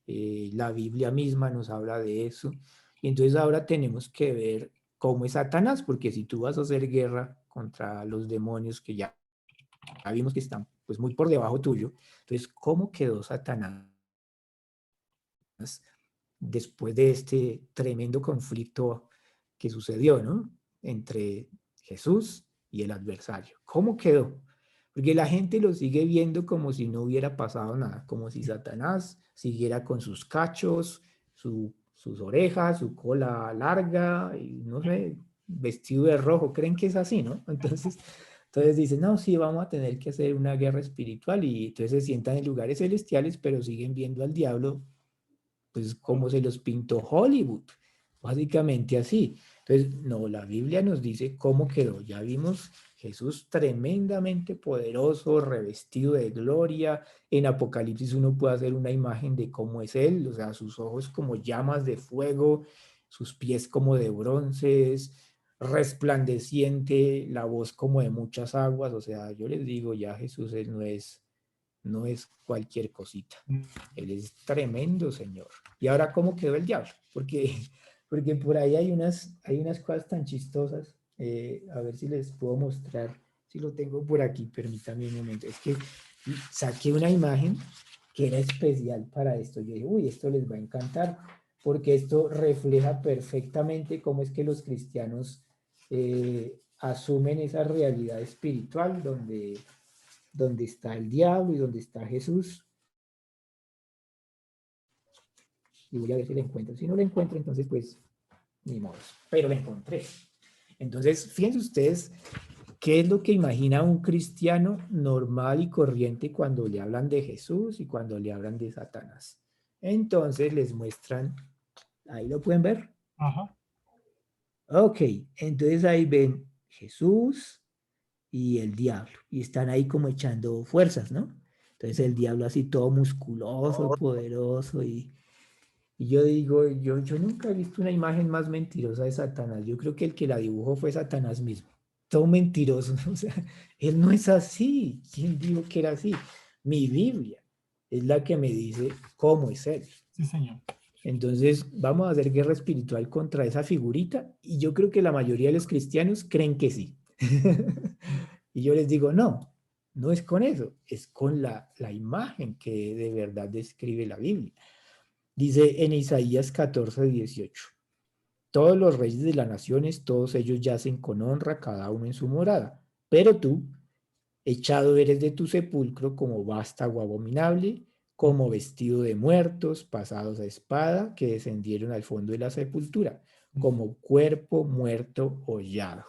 la Biblia misma nos habla de eso, y entonces ahora tenemos que ver cómo es Satanás, porque si tú vas a hacer guerra contra los demonios que ya vimos que están pues muy por debajo tuyo, entonces ¿cómo quedó Satanás después de este tremendo conflicto que sucedió, ¿no? Entre Jesús y el adversario. ¿Cómo quedó? Porque la gente lo sigue viendo como si no hubiera pasado nada, como si Satanás siguiera con sus cachos, sus orejas, su cola larga, y no sé, vestido de rojo. Creen que es así, ¿no? Entonces dicen, no, sí, vamos a tener que hacer una guerra espiritual y entonces se sientan en lugares celestiales, pero siguen viendo al diablo pues como se los pintó Hollywood, básicamente así. Entonces, no, la Biblia nos dice cómo quedó. Ya vimos Jesús tremendamente poderoso, revestido de gloria. En Apocalipsis uno puede hacer una imagen de cómo es Él, o sea, sus ojos como llamas de fuego, sus pies como de bronces, resplandeciente, la voz como de muchas aguas. O sea, yo les digo, ya Jesús Él no es cualquier cosita. Él es tremendo Señor. ¿Y ahora cómo quedó el diablo? Porque por ahí hay unas cosas tan chistosas. A ver si les puedo mostrar. Si lo tengo por aquí, permítanme un momento. Es que saqué una imagen que era especial para esto. Yo dije, uy, esto les va a encantar, porque esto refleja perfectamente cómo es que los cristianos asumen esa realidad espiritual donde está el diablo y donde está Jesús. Y voy a ver si la encuentro. Si no la encuentro, entonces pues ni modo. Pero la encontré. Entonces, fíjense ustedes qué es lo que imagina un cristiano normal y corriente cuando le hablan de Jesús y cuando le hablan de Satanás. Entonces les muestran, ahí lo pueden ver. Ajá. Ok, entonces ahí ven Jesús y el diablo. Y están ahí como echando fuerzas, ¿no? Entonces el diablo así todo musculoso, poderoso y yo digo, yo nunca he visto una imagen más mentirosa de Satanás. Yo creo que el que la dibujó fue Satanás mismo. todo mentiroso. O sea, él no es así. ¿Quién dijo que era así? Mi Biblia es la que me dice cómo es él. Sí, señor. Entonces, vamos a hacer guerra espiritual contra esa figurita y yo creo que la mayoría de los cristianos creen que sí. Y yo les digo, no, no es con eso, es con la imagen que de verdad describe la Biblia. Dice en Isaías 14:18, todos los reyes de las naciones, todos ellos yacen con honra, cada uno en su morada, pero tú, echado eres de tu sepulcro como vástago abominable, como vestido de muertos, pasados a espada, que descendieron al fondo de la sepultura, como cuerpo muerto hollado.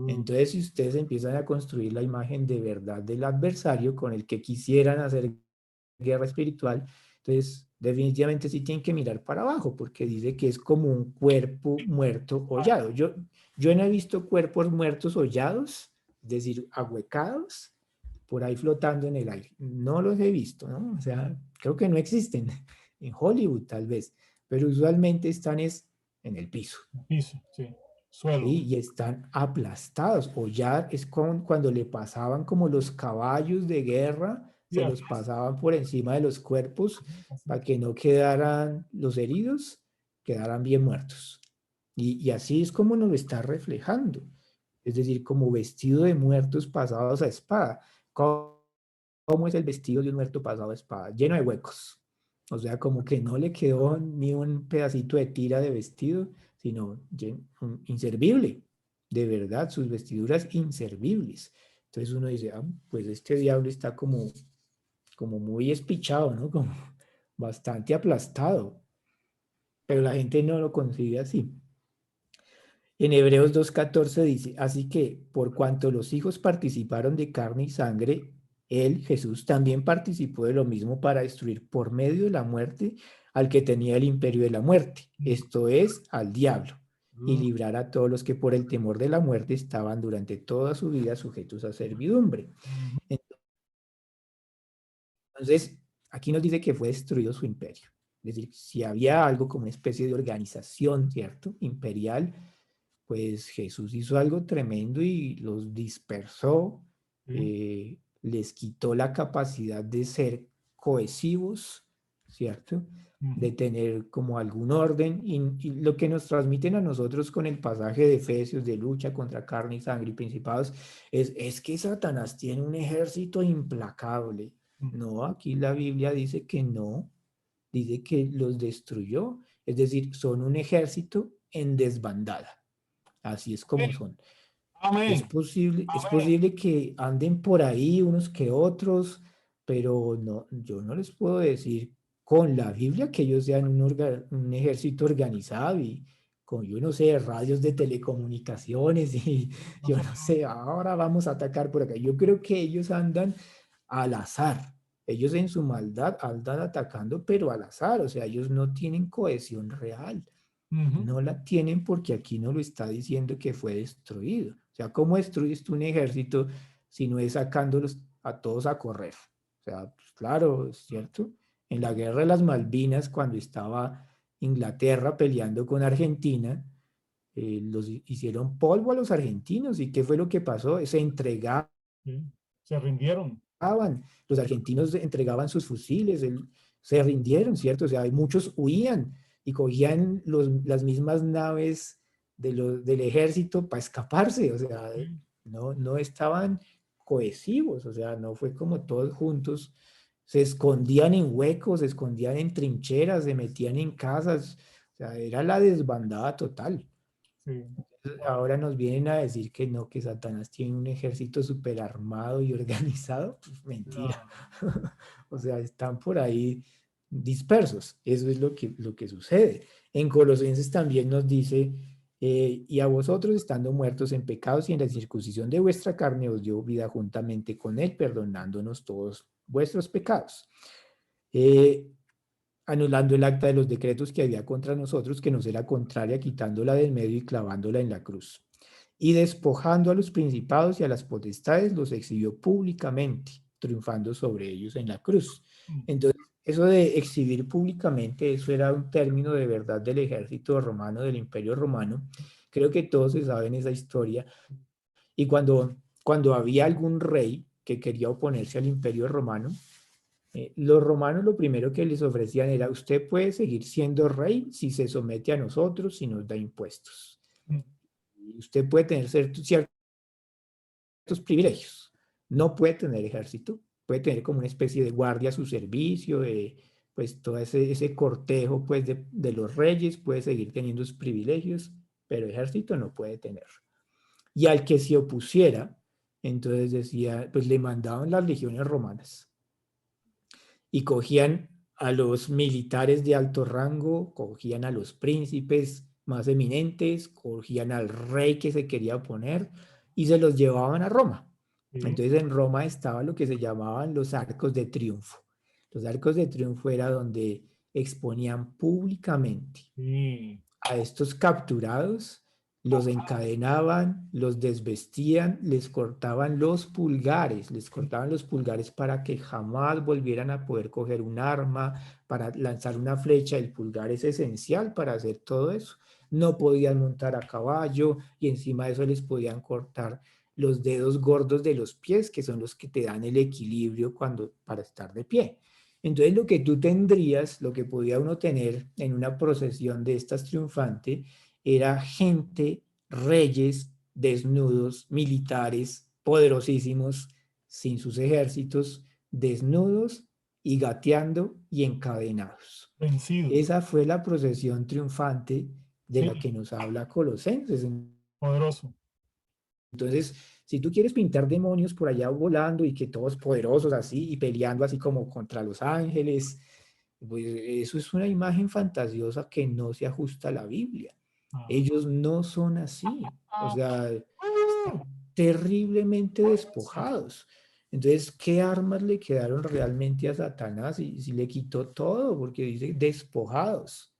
Entonces, si ustedes empiezan a construir la imagen de verdad del adversario con el que quisieran hacer guerra espiritual, entonces definitivamente sí tienen que mirar para abajo, porque dice que es como un cuerpo muerto hollado. Yo no he visto cuerpos muertos hollados, es decir, ahuecados, por ahí flotando en el aire. No los he visto, ¿no? O sea, creo que no existen. En Hollywood tal vez, pero usualmente están en el piso. Piso, sí. Suelo. ¿Sí? Y están aplastados. Hollar es cuando le pasaban como los caballos de guerra, se los pasaban por encima de los cuerpos para que no quedaran los heridos, quedaran bien muertos. Y así es como nos lo está reflejando. Es decir, como vestido de muertos pasados a espada. ¿Cómo es el vestido de un muerto pasado a espada? Lleno de huecos. O sea, como que no le quedó ni un pedacito de tira de vestido, sino inservible. De verdad, sus vestiduras inservibles. Entonces uno dice, ah, pues este diablo está como muy espichado, ¿no? Como bastante aplastado. Pero la gente no lo concibe así. En Hebreos 2:14 dice, así que por cuanto los hijos participaron de carne y sangre, él, Jesús, también participó de lo mismo para destruir por medio de la muerte al que tenía el imperio de la muerte, esto es, al diablo, y librar a todos los que por el temor de la muerte estaban durante toda su vida sujetos a servidumbre. Entonces, aquí nos dice que fue destruido su imperio. Es decir, si había algo como una especie de organización, ¿cierto? Imperial, pues Jesús hizo algo tremendo y los dispersó, les quitó la capacidad de ser cohesivos, ¿cierto? De tener como algún orden y lo que nos transmiten a nosotros con el pasaje de Efesios de lucha contra carne y sangre y principados es que Satanás tiene un ejército implacable. No, aquí la Biblia dice que no, dice que los destruyó, es decir, son un ejército en desbandada. Así es como son. Amén. Es posible que anden por ahí unos que otros, pero no, yo no les puedo decir con la Biblia que ellos sean un ejército organizado y con, yo no sé, radios de telecomunicaciones y yo no sé, ahora vamos a atacar por acá. Yo creo que ellos andan al azar. Ellos en su maldad andan atacando, pero al azar. O sea, ellos no tienen cohesión real. No la tienen porque aquí no lo está diciendo que fue destruido. O sea, ¿cómo destruyes tú un ejército si no es sacándolos a todos a correr? O sea, pues claro, es cierto. En la guerra de las Malvinas, cuando estaba Inglaterra peleando con Argentina, los hicieron polvo a los argentinos. ¿Y qué fue lo que pasó? Se entregaban. Se rindieron. Los argentinos entregaban sus fusiles, se rindieron, ¿cierto? O sea, muchos huían y cogían las mismas naves del ejército para escaparse, o sea, no estaban cohesivos, o sea, no fue como todos juntos, se escondían en huecos, se escondían en trincheras, se metían en casas, o sea, era la desbandada total. Sí. Ahora nos vienen a decir que no, que Satanás tiene un ejército súper armado y organizado. Pues mentira. No. O sea, están por ahí dispersos. Eso es lo que sucede. En Colosenses también nos dice, y a vosotros estando muertos en pecados y en la circuncisión de vuestra carne os dio vida juntamente con él, perdonándonos todos vuestros pecados. Anulando el acta de los decretos que había contra nosotros, que nos era contraria, quitándola del medio y clavándola en la cruz. Y despojando a los principados y a las potestades, los exhibió públicamente, triunfando sobre ellos en la cruz. Entonces, eso de exhibir públicamente, eso era un término de verdad del ejército romano, del imperio romano. Creo que todos se saben esa historia. Y cuando había algún rey que quería oponerse al imperio romano, los romanos lo primero que les ofrecían era: usted puede seguir siendo rey si se somete a nosotros, si nos da impuestos. Y usted puede tener ciertos privilegios. No puede tener ejército, puede tener como una especie de guardia a su servicio, pues todo ese cortejo pues de los reyes, puede seguir teniendo sus privilegios, pero ejército no puede tener. Y al que se opusiera, entonces decía, pues le mandaban las legiones romanas y cogían a los militares de alto rango, cogían a los príncipes más eminentes, cogían al rey que se quería oponer y se los llevaban a Roma. Entonces en Roma estaba lo que se llamaban los arcos de triunfo. Los arcos de triunfo era donde exponían públicamente a estos capturados, los encadenaban, los desvestían, les cortaban los pulgares para que jamás volvieran a poder coger un arma, para lanzar una flecha. El pulgar es esencial para hacer todo eso. No podían montar a caballo y encima de eso les podían cortar los dedos gordos de los pies, que son los que te dan el equilibrio para estar de pie. Entonces lo que tú tendrías, lo que podía uno tener en una procesión de estas triunfante, era gente, reyes desnudos, militares poderosísimos, sin sus ejércitos, desnudos y gateando y encadenados. Vencidos. Esa fue la procesión triunfante de la que nos habla Colosenses. Poderoso. Entonces, si tú quieres pintar demonios por allá volando y que todos poderosos así y peleando así como contra los ángeles, pues eso es una imagen fantasiosa que no se ajusta a la Biblia. Ellos no son así. O sea, están terriblemente despojados. Entonces, ¿qué armas le quedaron realmente a Satanás? Y si le quitó todo, porque dice despojados.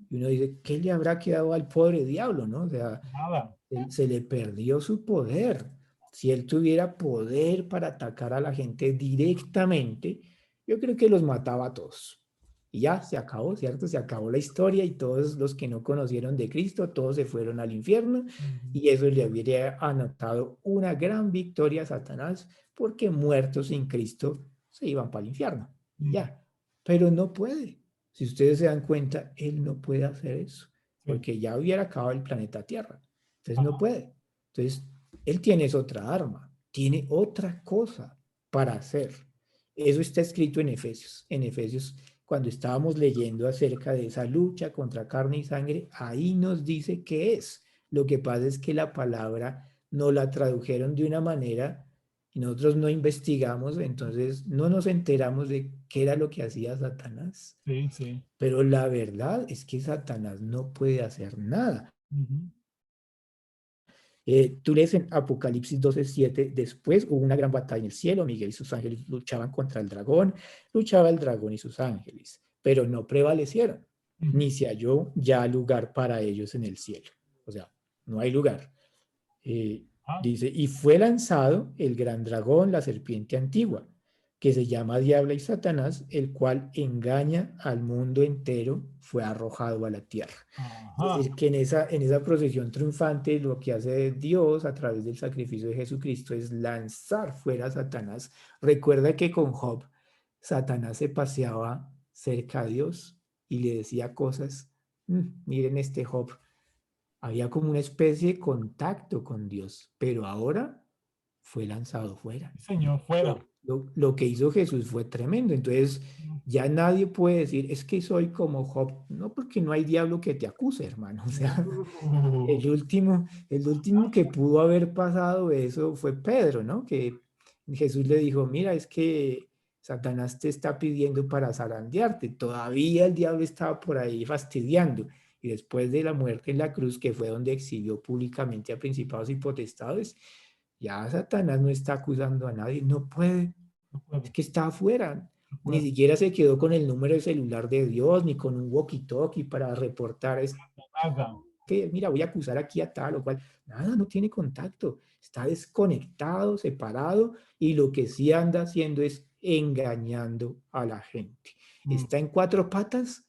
Y uno dice, ¿qué le habrá quedado al pobre diablo, no? O sea, nada. Se le perdió su poder. Si él tuviera poder para atacar a la gente directamente, yo creo que los mataba a todos. Y ya se acabó, ¿cierto? Se acabó la historia y todos los que no conocieron de Cristo, todos se fueron al infierno. Y eso le hubiera anotado una gran victoria a Satanás, porque muertos sin Cristo se iban para el infierno. Ya, pero no puede. Si ustedes se dan cuenta, él no puede hacer eso, porque ya hubiera acabado el planeta Tierra. Entonces no puede. Entonces, él tiene otra arma, tiene otra cosa para hacer. Eso está escrito en Efesios. En Efesios, cuando estábamos leyendo acerca de esa lucha contra carne y sangre, ahí nos dice qué es. Lo que pasa es que la palabra no la tradujeron de una manera y nosotros no investigamos, entonces no nos enteramos de qué era lo que hacía Satanás. Sí, sí. Pero la verdad es que Satanás no puede hacer nada. Tú lees en Apocalipsis 12:7, después hubo una gran batalla en el cielo, Miguel y sus ángeles luchaban contra el dragón, luchaba el dragón y sus ángeles, pero no prevalecieron, ni se halló ya lugar para ellos en el cielo. O sea, no hay lugar. Dice, y fue lanzado el gran dragón, la serpiente antigua, que se llama Diablo y Satanás, el cual engaña al mundo entero, fue arrojado a la tierra. Es decir, que en esa procesión triunfante lo que hace Dios a través del sacrificio de Jesucristo es lanzar fuera a Satanás. Recuerda que con Job, Satanás se paseaba cerca a Dios y le decía cosas. Miren este Job, había como una especie de contacto con Dios, pero ahora fue lanzado fuera. Señor, fuera. Lo que hizo Jesús fue tremendo. Entonces, ya nadie puede decir, es que soy como Job. No, porque no hay diablo que te acuse, hermano. O sea, el último que pudo haber pasado eso fue Pedro, ¿no? Que Jesús le dijo, mira, es que Satanás te está pidiendo para zarandearte. Todavía el diablo estaba por ahí fastidiando. Y después de la muerte en la cruz, que fue donde exhibió públicamente a principados y potestades, ya Satanás no está acusando a nadie, no puede, es que está afuera. Ni siquiera se quedó con el número de celular de Dios, ni con un walkie-talkie para reportar que, mira, voy a acusar aquí a tal o cual. Nada, no tiene contacto, está desconectado, separado, y lo que sí anda haciendo es engañando a la gente. Está en cuatro patas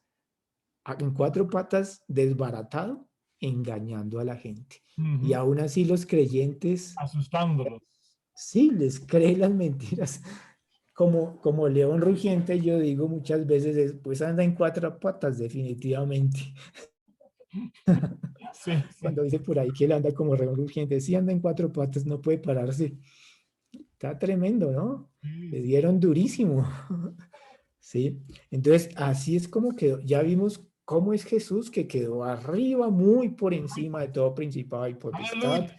desbaratado engañando a la gente. Y aún así los creyentes, asustándolos. sí, les creen las mentiras. Como león rugiente, yo digo muchas veces, pues anda en cuatro patas, definitivamente. Sí, sí. Cuando dice por ahí que él anda como león rugiente, sí anda en cuatro patas, no puede pararse. Está tremendo, ¿no? Le dieron durísimo. Sí, entonces así es como que ya vimos cómo es Jesús, que quedó arriba, muy por encima de todo principado y potestad. Aleluya.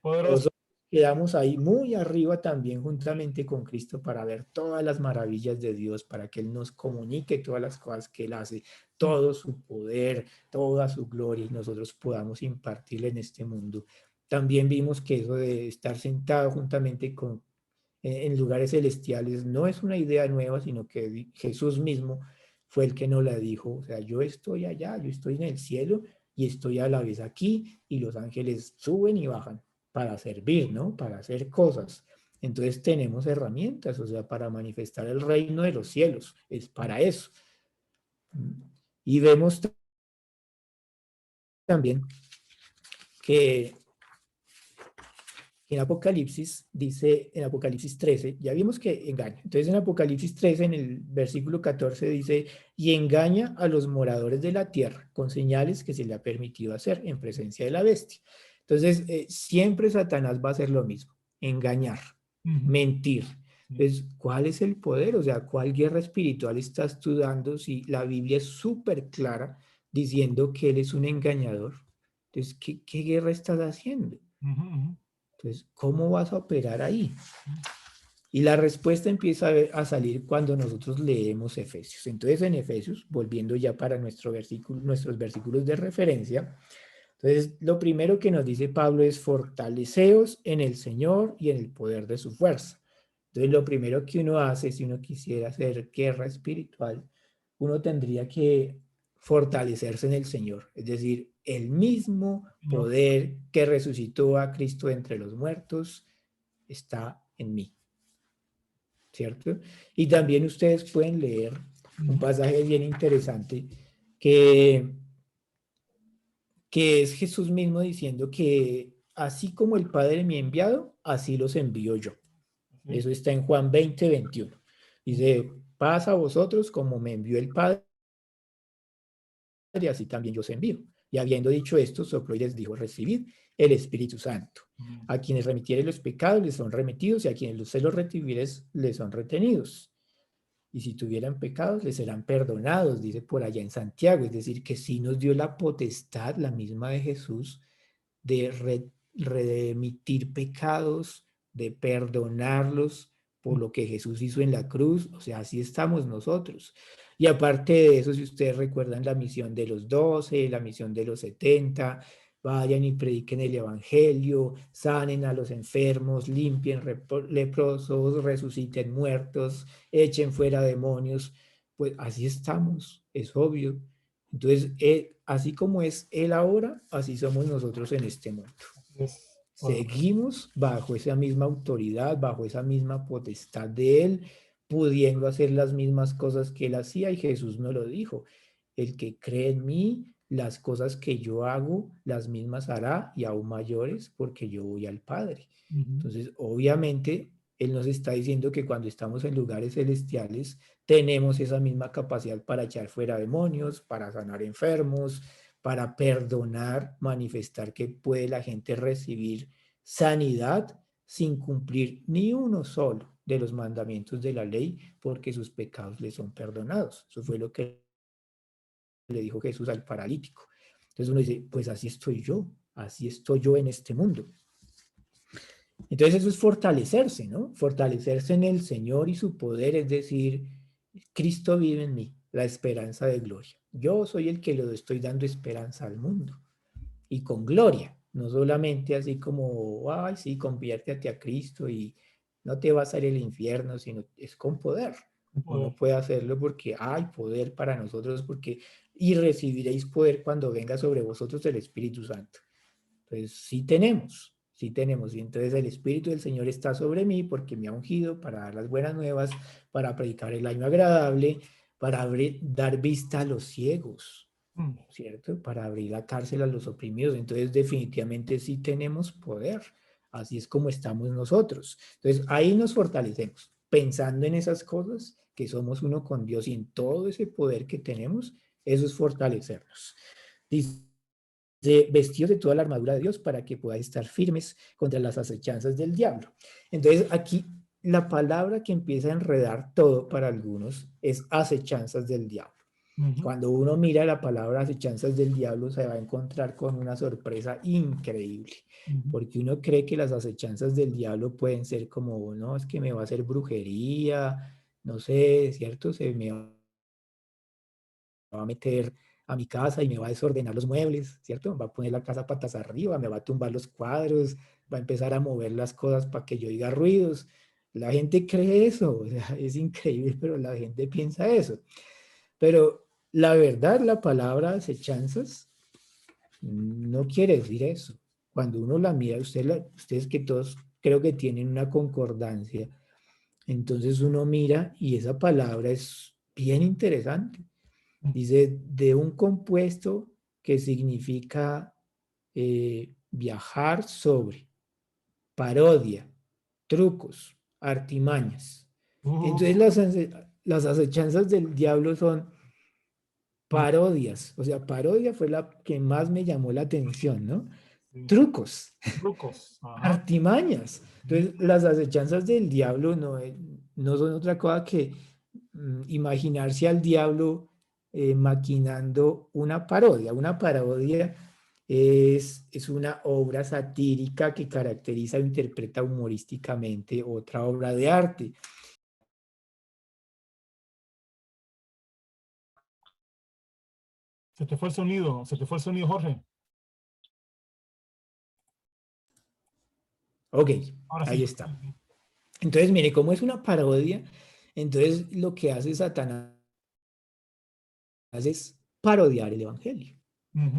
Poderoso. Nosotros quedamos ahí muy arriba también juntamente con Cristo para ver todas las maravillas de Dios, para que Él nos comunique todas las cosas que Él hace, todo su poder, toda su gloria y nosotros podamos impartirle en este mundo. También vimos que eso de estar sentado juntamente con en lugares celestiales no es una idea nueva, sino que Jesús mismo fue el que nos la dijo. O sea, yo estoy allá, yo estoy en el cielo y estoy a la vez aquí y los ángeles suben y bajan para servir, ¿no? Para hacer cosas. Entonces tenemos herramientas, o sea, para manifestar el reino de los cielos. Es para eso. Y vemos también que en Apocalipsis dice, en Apocalipsis 13, ya vimos que engaña. Entonces en Apocalipsis 13, en el versículo 14 dice, y engaña a los moradores de la tierra con señales que se le ha permitido hacer en presencia de la bestia. Entonces siempre Satanás va a hacer lo mismo, engañar, mentir. Entonces, ¿cuál es el poder? O sea, ¿cuál guerra espiritual estás tú dando si la Biblia es súper clara diciendo que él es un engañador? Entonces, ¿qué guerra estás haciendo? Entonces, ¿cómo vas a operar ahí? Y la respuesta empieza a salir cuando nosotros leemos Efesios. Entonces, en Efesios, volviendo ya para nuestros versículos de referencia, entonces, lo primero que nos dice Pablo es fortaleceos en el Señor y en el poder de su fuerza. Entonces, lo primero que uno hace, si uno quisiera hacer guerra espiritual, uno tendría que fortalecerse en el Señor. Es decir, el mismo poder que resucitó a Cristo entre los muertos está en mí. ¿Cierto? Y también ustedes pueden leer un pasaje bien interesante que es Jesús mismo diciendo que así como el Padre me ha enviado, así los envío yo. Eso está en Juan 20, 21. Dice, paz a vosotros como me envió el Padre, así también yo os envío. Y habiendo dicho esto, sopló y les dijo, recibid el Espíritu Santo. A quienes remitieres los pecados les son remitidos y a quienes se los retuvieres les son retenidos. Y si tuvieran pecados les serán perdonados, dice por allá en Santiago. Es decir, que sí nos dio la potestad, la misma de Jesús, de remitir pecados, de perdonarlos por lo que Jesús hizo en la cruz. O sea, así estamos nosotros. Y aparte de eso, si ustedes recuerdan la misión de los 12, la misión de los 70, vayan y prediquen el evangelio, sanen a los enfermos, limpien leprosos, resuciten muertos, echen fuera demonios. Pues así estamos, es obvio. Entonces, así como es Él ahora, así somos nosotros en este mundo. Seguimos bajo esa misma autoridad, bajo esa misma potestad de Él, pudiendo hacer las mismas cosas que Él hacía, y Jesús nos lo dijo. El que cree en mí, las cosas que yo hago, las mismas hará y aún mayores, porque yo voy al Padre. Entonces, obviamente, Él nos está diciendo que cuando estamos en lugares celestiales, tenemos esa misma capacidad para echar fuera demonios, para sanar enfermos, para perdonar, manifestar que puede la gente recibir sanidad sin cumplir ni uno solo de los mandamientos de la ley, porque sus pecados le son perdonados. Eso fue lo que le dijo Jesús al paralítico. Entonces uno dice, pues así estoy yo en este mundo. Entonces eso es fortalecerse, ¿no? Fortalecerse en el Señor y su poder, es decir, Cristo vive en mí, la esperanza de gloria. Yo soy el que le estoy dando esperanza al mundo y con gloria, no solamente así como, ay, sí, conviértete a Cristo y no te vas a ir al infierno, sino es con poder. Uno puede hacerlo porque hay poder para nosotros, porque y recibiréis poder cuando venga sobre vosotros el Espíritu Santo. Entonces, sí tenemos. Y entonces el Espíritu del Señor está sobre mí porque me ha ungido para dar las buenas nuevas, para predicar el año agradable, para dar vista a los ciegos. ¿cierto? Para abrir la cárcel a los oprimidos. Entonces, definitivamente sí tenemos poder. Así es como estamos nosotros. Entonces, ahí nos fortalecemos, pensando en esas cosas, que somos uno con Dios y en todo ese poder que tenemos, eso es fortalecernos. Dice, vestidos de toda la armadura de Dios para que podáis estar firmes contra las acechanzas del diablo. Entonces, aquí la palabra que empieza a enredar todo para algunos es acechanzas del diablo. Cuando uno mira la palabra acechanzas del diablo, se va a encontrar con una sorpresa increíble, porque uno cree que las acechanzas del diablo pueden ser como, no, es que me va a hacer brujería, no sé, ¿cierto? Se me va a meter a mi casa y me va a desordenar los muebles, ¿cierto? Va a poner la casa patas arriba, me va a tumbar los cuadros, va a empezar a mover las cosas para que yo oiga ruidos. La gente cree eso, o sea, es increíble, pero la gente piensa eso. Pero la verdad, la palabra acechanzas no quiere decir eso. Cuando uno la mira, ustedes que todos creo que tienen una concordancia, entonces uno mira y esa palabra es bien interesante. Dice, de un compuesto que significa viajar sobre, parodia, trucos, artimañas. Entonces las acechanzas del diablo son parodias, o sea, parodia fue la que más me llamó la atención, ¿no? Sí. Trucos, Trucos. Ajá. artimañas. Entonces, las acechanzas del diablo no son otra cosa que imaginarse al diablo maquinando una parodia. Una parodia es una obra satírica que caracteriza o interpreta humorísticamente otra obra de arte. Se te fue el sonido, Jorge. Ok, Ahora ahí sí. está. Entonces, mire, como es una parodia, entonces lo que hace Satanás es parodiar el Evangelio.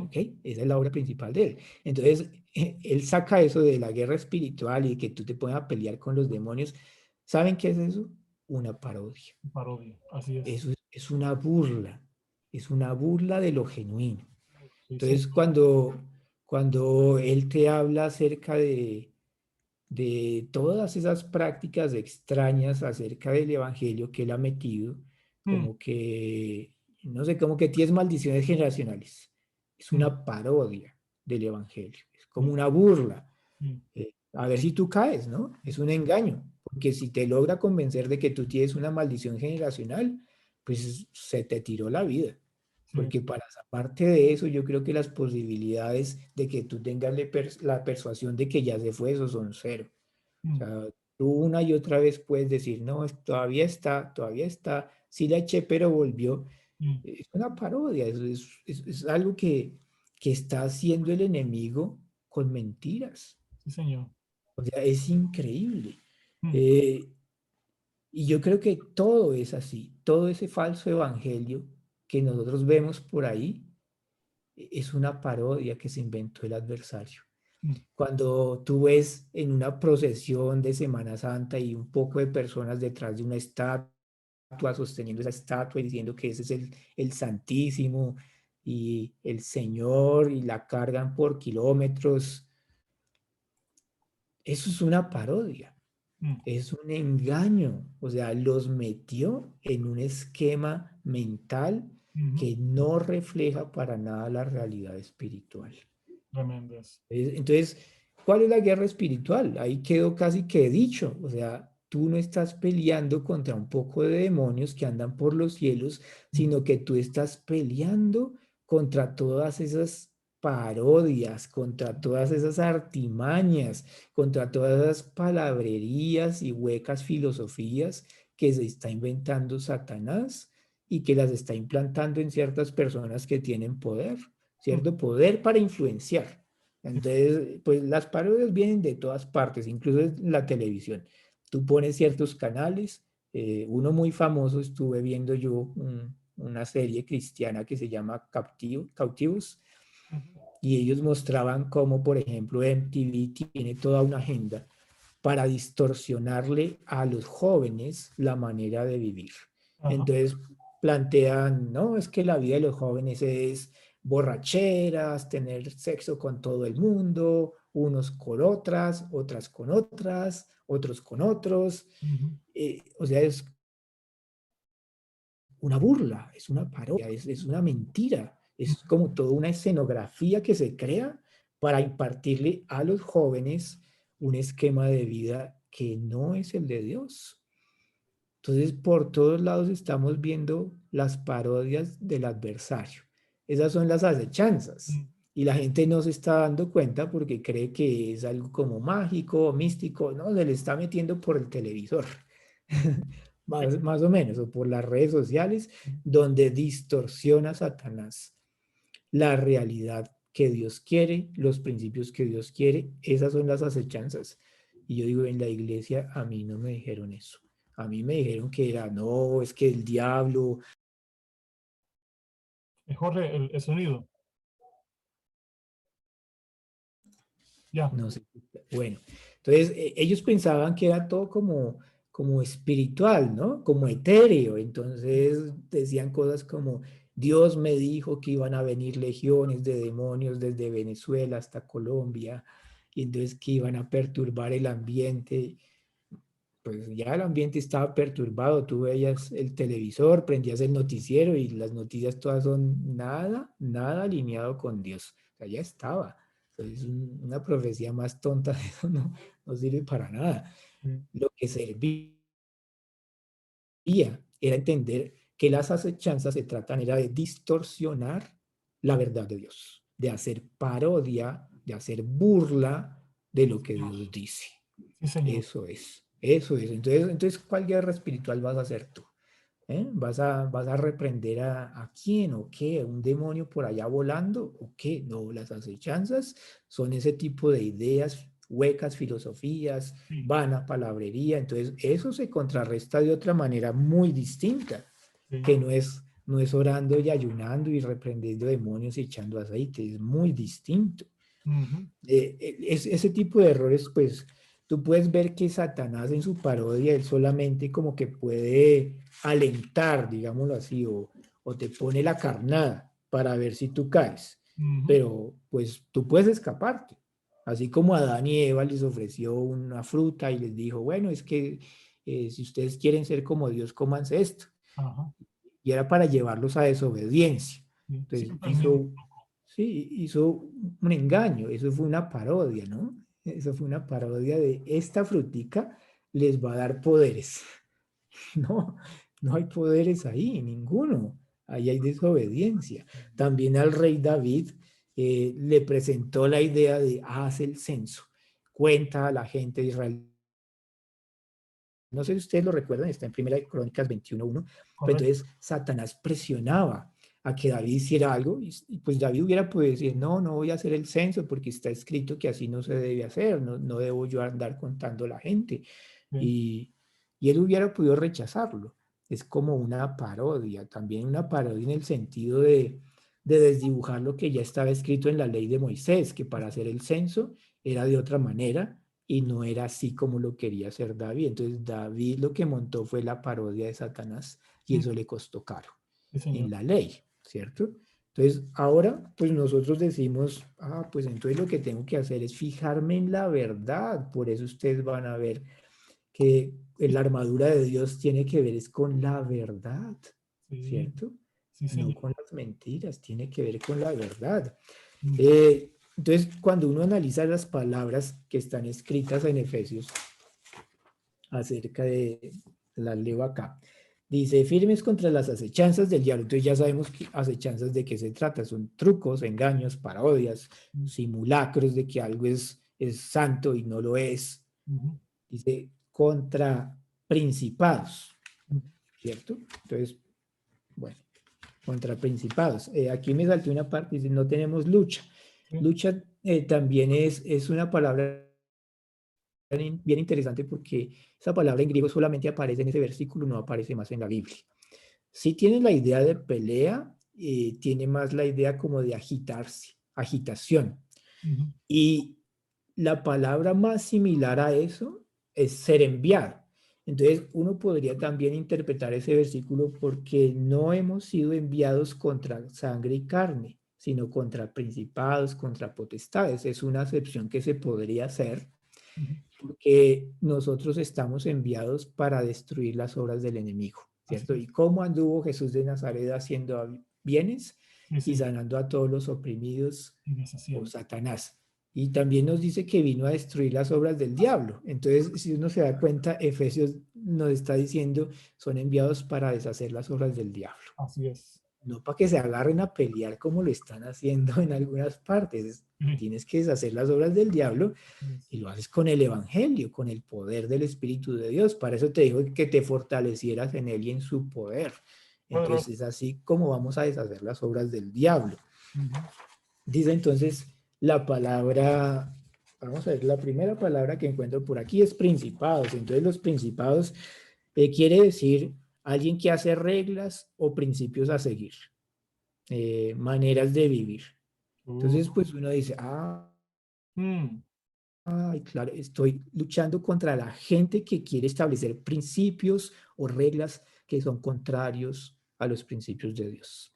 ¿Ok? Esa es la obra principal de él. Entonces, él saca eso de la guerra espiritual y que tú te pones a pelear con los demonios. ¿Saben qué es eso? Una parodia. Parodia, así es. Eso es una burla de lo genuino. Sí, sí. Entonces, cuando él te habla acerca de todas esas prácticas extrañas acerca del evangelio que él ha metido, como que, no sé, como que 10 maldiciones generacionales. Es una parodia del evangelio, es como una burla. A ver si tú caes, ¿no? Es un engaño, porque si te logra convencer de que tú tienes una maldición generacional, pues se te tiró la vida. Porque para aparte de eso, yo creo que las posibilidades de que tú tengas la persuasión de que ya se fue, eso son cero. O sea, tú una y otra vez puedes decir, no, todavía está, sí la eché, pero volvió. Es una parodia, es algo que está haciendo el enemigo con mentiras. Sí, señor. O sea, es increíble. Eh, y yo creo que todo es así, todo ese falso evangelio que nosotros vemos por ahí es una parodia que se inventó el adversario. Cuando tú ves en una procesión de Semana Santa y un poco de personas detrás de una estatua, sosteniendo esa estatua y diciendo que ese es el Santísimo y el Señor y la cargan por kilómetros, eso es una parodia. Es un engaño, o sea, los metió en un esquema mental que no refleja para nada la realidad espiritual. Tremendas. Entonces, ¿cuál es la guerra espiritual? Ahí quedó casi que dicho, o sea, tú no estás peleando contra un poco de demonios que andan por los cielos, sino que tú estás peleando contra todas esas parodias, contra todas esas artimañas, contra todas esas palabrerías y huecas filosofías que se está inventando Satanás y que las está implantando en ciertas personas que tienen poder, ¿cierto? Poder para influenciar. Entonces, pues las parodias vienen de todas partes, incluso en la televisión. Tú pones ciertos canales, uno muy famoso, estuve viendo yo una serie cristiana que se llama Cautivos, y ellos mostraban cómo, por ejemplo, MTV tiene toda una agenda para distorsionarle a los jóvenes la manera de vivir. Ajá. Entonces plantean, no, es que la vida de los jóvenes es borracheras, tener sexo con todo el mundo, unos con otras, otras con otras, otros con otros. O sea, es una burla, es una parodia, es una mentira, es como toda una escenografía que se crea para impartirle a los jóvenes un esquema de vida que no es el de Dios. Entonces, por todos lados estamos viendo las parodias del adversario. Esas son las acechanzas. Y la gente no se está dando cuenta porque cree que es algo como mágico, místico. No, se le está metiendo por el televisor. Más o menos, o por las redes sociales, donde distorsiona Satanás la realidad que Dios quiere, los principios que Dios quiere. Esas son las acechanzas. Y yo digo, en la iglesia a mí no me dijeron eso. A mí me dijeron que era, no, es que el diablo. Jorge, el sonido. Ya. No sé. Bueno, entonces ellos pensaban que era todo como espiritual, ¿no? Como etéreo. Entonces decían cosas como, Dios me dijo que iban a venir legiones de demonios desde Venezuela hasta Colombia, y entonces que iban a perturbar el ambiente. Pues ya el ambiente estaba perturbado, tú veías el televisor, prendías el noticiero y las noticias todas son nada alineado con Dios. O sea, ya estaba. Entonces, una profecía más tonta, eso no sirve para nada. Lo que servía era entender que las acechanzas se tratan era de distorsionar la verdad de Dios, de hacer parodia, de hacer burla de lo que Dios dice. Sí, señor. Eso es, eso es. Entonces, ¿cuál guerra espiritual vas a hacer tú? ¿Vas a reprender a quién o qué? ¿Un demonio por allá volando o qué? No, las acechanzas son ese tipo de ideas huecas, filosofías, vana palabrería. Entonces, eso se contrarresta de otra manera muy distinta, que no es orando y ayunando y reprendiendo demonios y echando aceite, es muy distinto. Ese tipo de errores, pues, tú puedes ver que Satanás en su parodia, él solamente como que puede alentar, digámoslo así, o te pone la carnada para ver si tú caes. Pero, pues, tú puedes escaparte. Así como a Adán y Eva les ofreció una fruta y les dijo, bueno, es que si ustedes quieren ser como Dios, cómanse esto. Ajá. Y era para llevarlos a desobediencia. Entonces, Siempre el mismo. sí, hizo un engaño, eso fue una parodia, ¿no? Eso fue una parodia de esta frutica les va a dar poderes. No, no hay poderes ahí, ninguno. Ahí hay desobediencia. También al rey David le presentó la idea de haz el censo, cuenta a la gente de Israel. No sé si ustedes lo recuerdan, está en Primera de Crónicas 21:1, pero entonces Satanás presionaba a que David hiciera algo y pues David hubiera podido decir, no voy a hacer el censo porque está escrito que así no se debe hacer, no debo yo andar contando a la gente. Y él hubiera podido rechazarlo. Es como una parodia, también una parodia en el sentido de desdibujar lo que ya estaba escrito en la ley de Moisés, que para hacer el censo era de otra manera y no era así como lo quería hacer David. Entonces David lo que montó fue la parodia de Satanás y eso le costó caro en la ley, ¿cierto? Entonces ahora pues nosotros decimos, pues entonces lo que tengo que hacer es fijarme en la verdad. Por eso ustedes van a ver que la armadura de Dios tiene que ver es con la verdad, ¿cierto? No con las mentiras, tiene que ver con la verdad. Entonces, cuando uno analiza las palabras que están escritas en Efesios acerca de, las leo acá, dice, firmes contra las acechanzas del diablo. Entonces ya sabemos que acechanzas de qué se trata, son trucos, engaños, parodias, simulacros de que algo es santo y no lo es. Dice, contra principados, ¿cierto? Entonces, bueno, contra principados. Aquí me salté una parte, dice, no tenemos lucha. Lucha también es una palabra bien interesante porque esa palabra en griego solamente aparece en ese versículo, no aparece más en la Biblia. Si tiene la idea de pelea, tiene más la idea como de agitarse, agitación. Y la palabra más similar a eso es ser enviado. Entonces, uno podría también interpretar ese versículo porque no hemos sido enviados contra sangre y carne, sino contra principados, contra potestades. Es una acepción que se podría hacer porque nosotros estamos enviados para destruir las obras del enemigo, ¿cierto? ¿Y cómo anduvo Jesús de Nazaret haciendo bienes y sanando a todos los oprimidos por Satanás? Y también nos dice que vino a destruir las obras del diablo. Entonces, si uno se da cuenta, Efesios nos está diciendo, son enviados para deshacer las obras del diablo. Así es. No para que se agarren a pelear como lo están haciendo en algunas partes. Tienes que deshacer las obras del diablo y lo haces con el evangelio, con el poder del Espíritu de Dios. Para eso te dijo que te fortalecieras en él y en su poder. Entonces es así como vamos a deshacer las obras del diablo. Dice entonces la palabra, vamos a ver, la primera palabra que encuentro por aquí es principados. Entonces los principados quiere decir alguien que hace reglas o principios a seguir, maneras de vivir. Entonces pues uno dice, ay, claro, estoy luchando contra la gente que quiere establecer principios o reglas que son contrarios a los principios de Dios.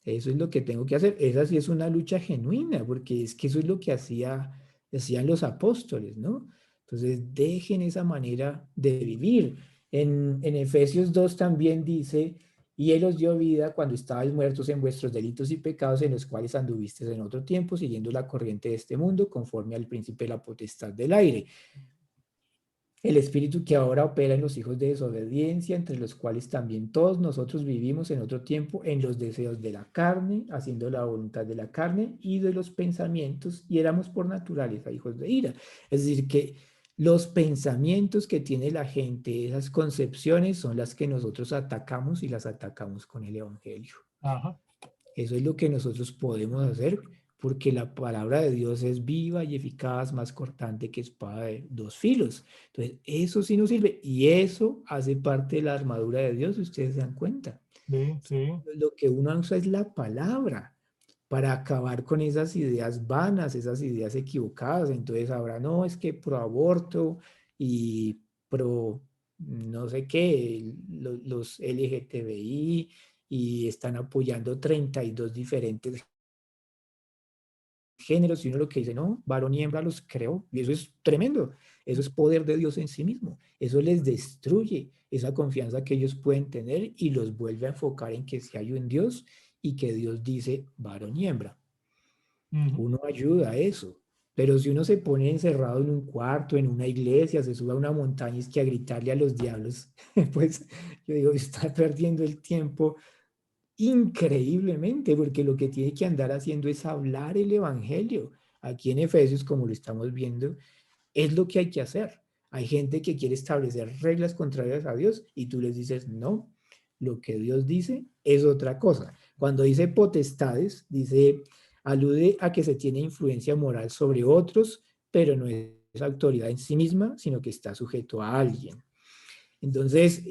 Eso es lo que tengo que hacer. Esa sí es una lucha genuina, porque es que eso es lo que hacían los apóstoles, ¿no? Entonces, dejen esa manera de vivir. En Efesios 2 también dice, y Él os dio vida cuando estabais muertos en vuestros delitos y pecados en los cuales anduvisteis en otro tiempo, siguiendo la corriente de este mundo, conforme al príncipe de la potestad del aire. El espíritu que ahora opera en los hijos de desobediencia, entre los cuales también todos nosotros vivimos en otro tiempo en los deseos de la carne, haciendo la voluntad de la carne y de los pensamientos, y éramos por naturaleza hijos de ira. Es decir, que los pensamientos que tiene la gente, esas concepciones, son las que nosotros atacamos y las atacamos con el evangelio. Eso es lo que nosotros podemos hacer, porque la palabra de Dios es viva y eficaz, más cortante que espada de dos filos. Entonces, eso sí nos sirve y eso hace parte de la armadura de Dios, ustedes se dan cuenta. Lo que uno usa es la palabra para acabar con esas ideas vanas, esas ideas equivocadas. Entonces, ahora no, es que pro aborto y pro no sé qué, los LGTBI, y están apoyando 32 diferentes géneros, y uno lo que dice, no, varón y hembra los creó, y eso es tremendo, eso es poder de Dios en sí mismo, eso les destruye esa confianza que ellos pueden tener y los vuelve a enfocar en que si hay un Dios y que Dios dice varón y hembra. Uno ayuda a eso, pero si uno se pone encerrado en un cuarto, en una iglesia, se sube a una montaña y es que a gritarle a los diablos, pues yo digo, está perdiendo el tiempo increíblemente, porque lo que tiene que andar haciendo es hablar el evangelio. Aquí en Efesios, como lo estamos viendo, es lo que hay que hacer. Hay gente que quiere establecer reglas contrarias a Dios y tú les dices, no, lo que Dios dice es otra cosa. Cuando dice potestades, alude a que se tiene influencia moral sobre otros, pero no es autoridad en sí misma, sino que está sujeto a alguien. Entonces,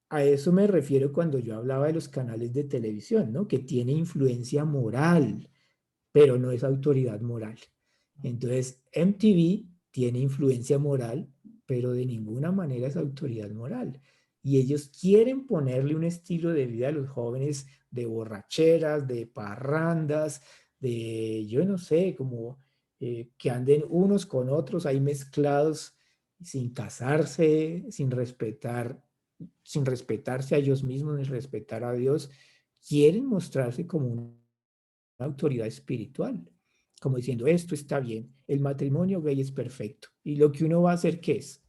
a eso me refiero cuando yo hablaba de los canales de televisión, ¿no? Que tiene influencia moral, pero no es autoridad moral. Entonces, MTV tiene influencia moral, pero de ninguna manera es autoridad moral. Y ellos quieren ponerle un estilo de vida a los jóvenes de borracheras, de parrandas, de, yo no sé, como que anden unos con otros ahí mezclados, sin casarse, sin respetarse a ellos mismos, ni respetar a Dios. Quieren mostrarse como una autoridad espiritual, como diciendo, esto está bien, el matrimonio gay es perfecto. Y lo que uno va a hacer, ¿qué es?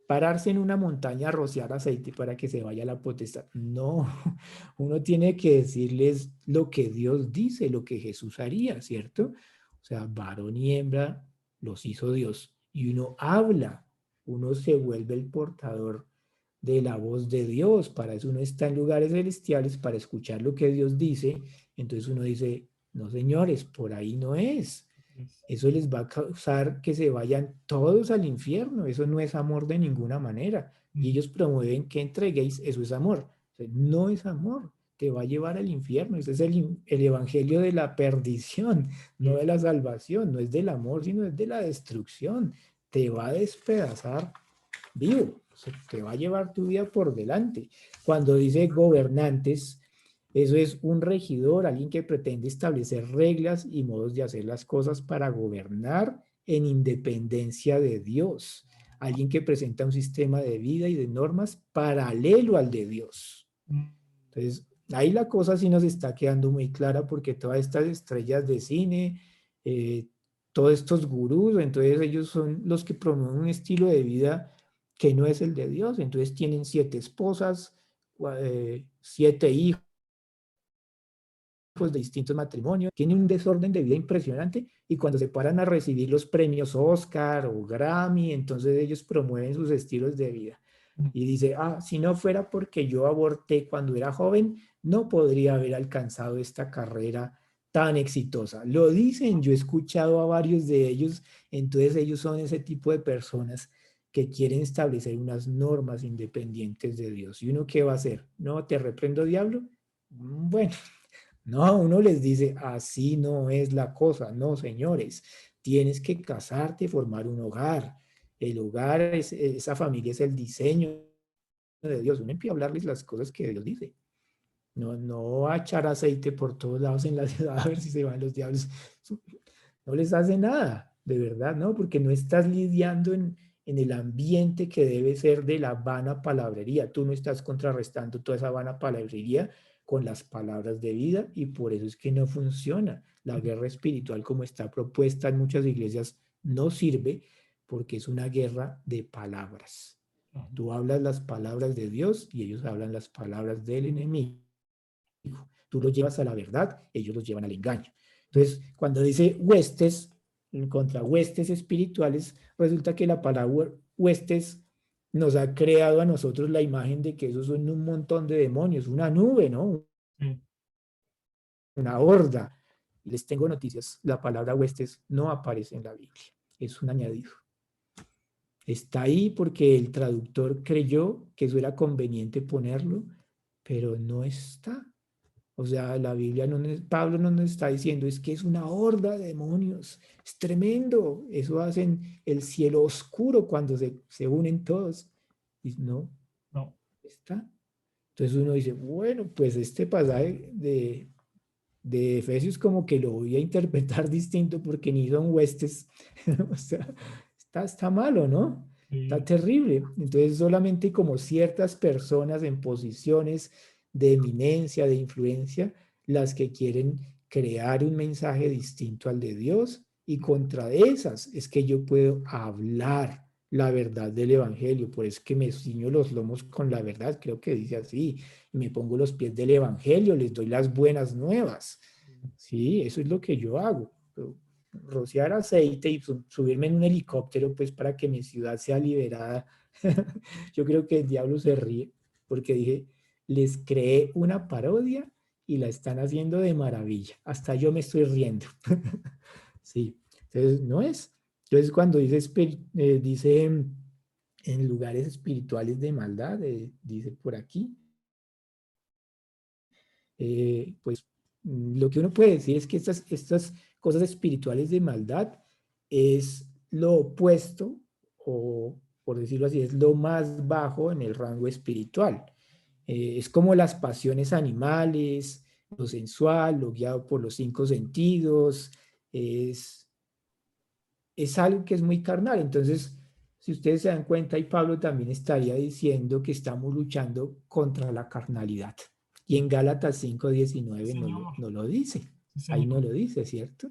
Pararse en una montaña a rociar aceite para que se vaya la potestad. No, uno tiene que decirles lo que Dios dice, lo que Jesús haría, ¿cierto? O sea, varón y hembra los hizo Dios. Y uno habla, uno se vuelve el portador de la voz de Dios. Para eso uno está en lugares celestiales, para escuchar lo que Dios dice. Entonces uno dice, no señores, por ahí no es. Eso les va a causar que se vayan todos al infierno. Eso no es amor de ninguna manera. Y ellos promueven que entreguéis, eso es amor. O sea, no es amor, te va a llevar al infierno. Ese es el evangelio de la perdición, no de la salvación. No es del amor, sino es de la destrucción. Te va a despedazar vivo. O sea, te va a llevar tu vida por delante. Cuando dice gobernantes, Eso es un regidor, alguien que pretende establecer reglas y modos de hacer las cosas para gobernar en independencia de Dios. Alguien que presenta un sistema de vida y de normas paralelo al de Dios. Entonces, ahí la cosa sí nos está quedando muy clara porque todas estas estrellas de cine, todos estos gurús, entonces ellos son los que promueven un estilo de vida que no es el de Dios. Entonces tienen 7 esposas, 7 hijos de distintos matrimonios, tienen un desorden de vida impresionante y cuando se paran a recibir los premios Oscar o Grammy, entonces ellos promueven sus estilos de vida. Y dice, si no fuera porque yo aborté cuando era joven, no podría haber alcanzado esta carrera tan exitosa. Lo dicen, yo he escuchado a varios de ellos, entonces ellos son ese tipo de personas que quieren establecer unas normas independientes de Dios. ¿Y uno qué va a hacer? ¿No te reprendo, diablo? Bueno, no, uno les dice, así no es la cosa. No, señores, tienes que casarte y formar un hogar. El hogar, esa familia es el diseño de Dios. Uno empieza a hablarles las cosas que Dios dice. No, no a echar aceite por todos lados en la ciudad a ver si se van los diablos. No les hace nada, de verdad, ¿no? Porque no estás lidiando en el ambiente que debe ser de la vana palabrería. Tú no estás contrarrestando toda esa vana palabrería con las palabras de vida y por eso es que no funciona. La guerra espiritual como está propuesta en muchas iglesias no sirve porque es una guerra de palabras. Tú hablas las palabras de Dios y ellos hablan las palabras del enemigo. Tú los llevas a la verdad, ellos los llevan al engaño. Entonces, cuando dice huestes, contra huestes espirituales, resulta que la palabra huestes nos ha creado a nosotros la imagen de que esos son un montón de demonios, una nube, ¿no? Una horda. Les tengo noticias, la palabra huestes no aparece en la Biblia, es un añadido. Está ahí porque el traductor creyó que eso era conveniente ponerlo, pero no está. O sea, la Biblia, Pablo no nos está diciendo, es que es una horda de demonios, es tremendo, eso hacen el cielo oscuro cuando se unen todos. Y no, no está. Entonces uno dice, bueno, pues este pasaje de Efesios como que lo voy a interpretar distinto porque ni son huestes. O sea, está malo, ¿no? Está terrible. Entonces solamente como ciertas personas en posiciones de eminencia, de influencia, las que quieren crear un mensaje distinto al de Dios y contra esas es que yo puedo hablar la verdad del Evangelio. Por eso es que me ciño los lomos con la verdad, creo que dice así, y me pongo los pies del Evangelio, les doy las buenas nuevas. Sí, eso es lo que yo hago. Rociar aceite y subirme en un helicóptero, pues para que mi ciudad sea liberada. Yo creo que el diablo se ríe porque dije, les creé una parodia y la están haciendo de maravilla. Hasta yo me estoy riendo. Sí, entonces no es. Entonces cuando dice en lugares espirituales de maldad, dice por aquí, pues lo que uno puede decir es que estas cosas espirituales de maldad es lo opuesto, o por decirlo así, es lo más bajo en el rango espiritual. Es como las pasiones animales, lo sensual, lo guiado por los 5 sentidos, es, es algo que es muy carnal. Entonces, si ustedes se dan cuenta, y Pablo también estaría diciendo que estamos luchando contra la carnalidad. Y en Gálatas 5:19 no lo dice. Ahí no lo dice, ¿cierto?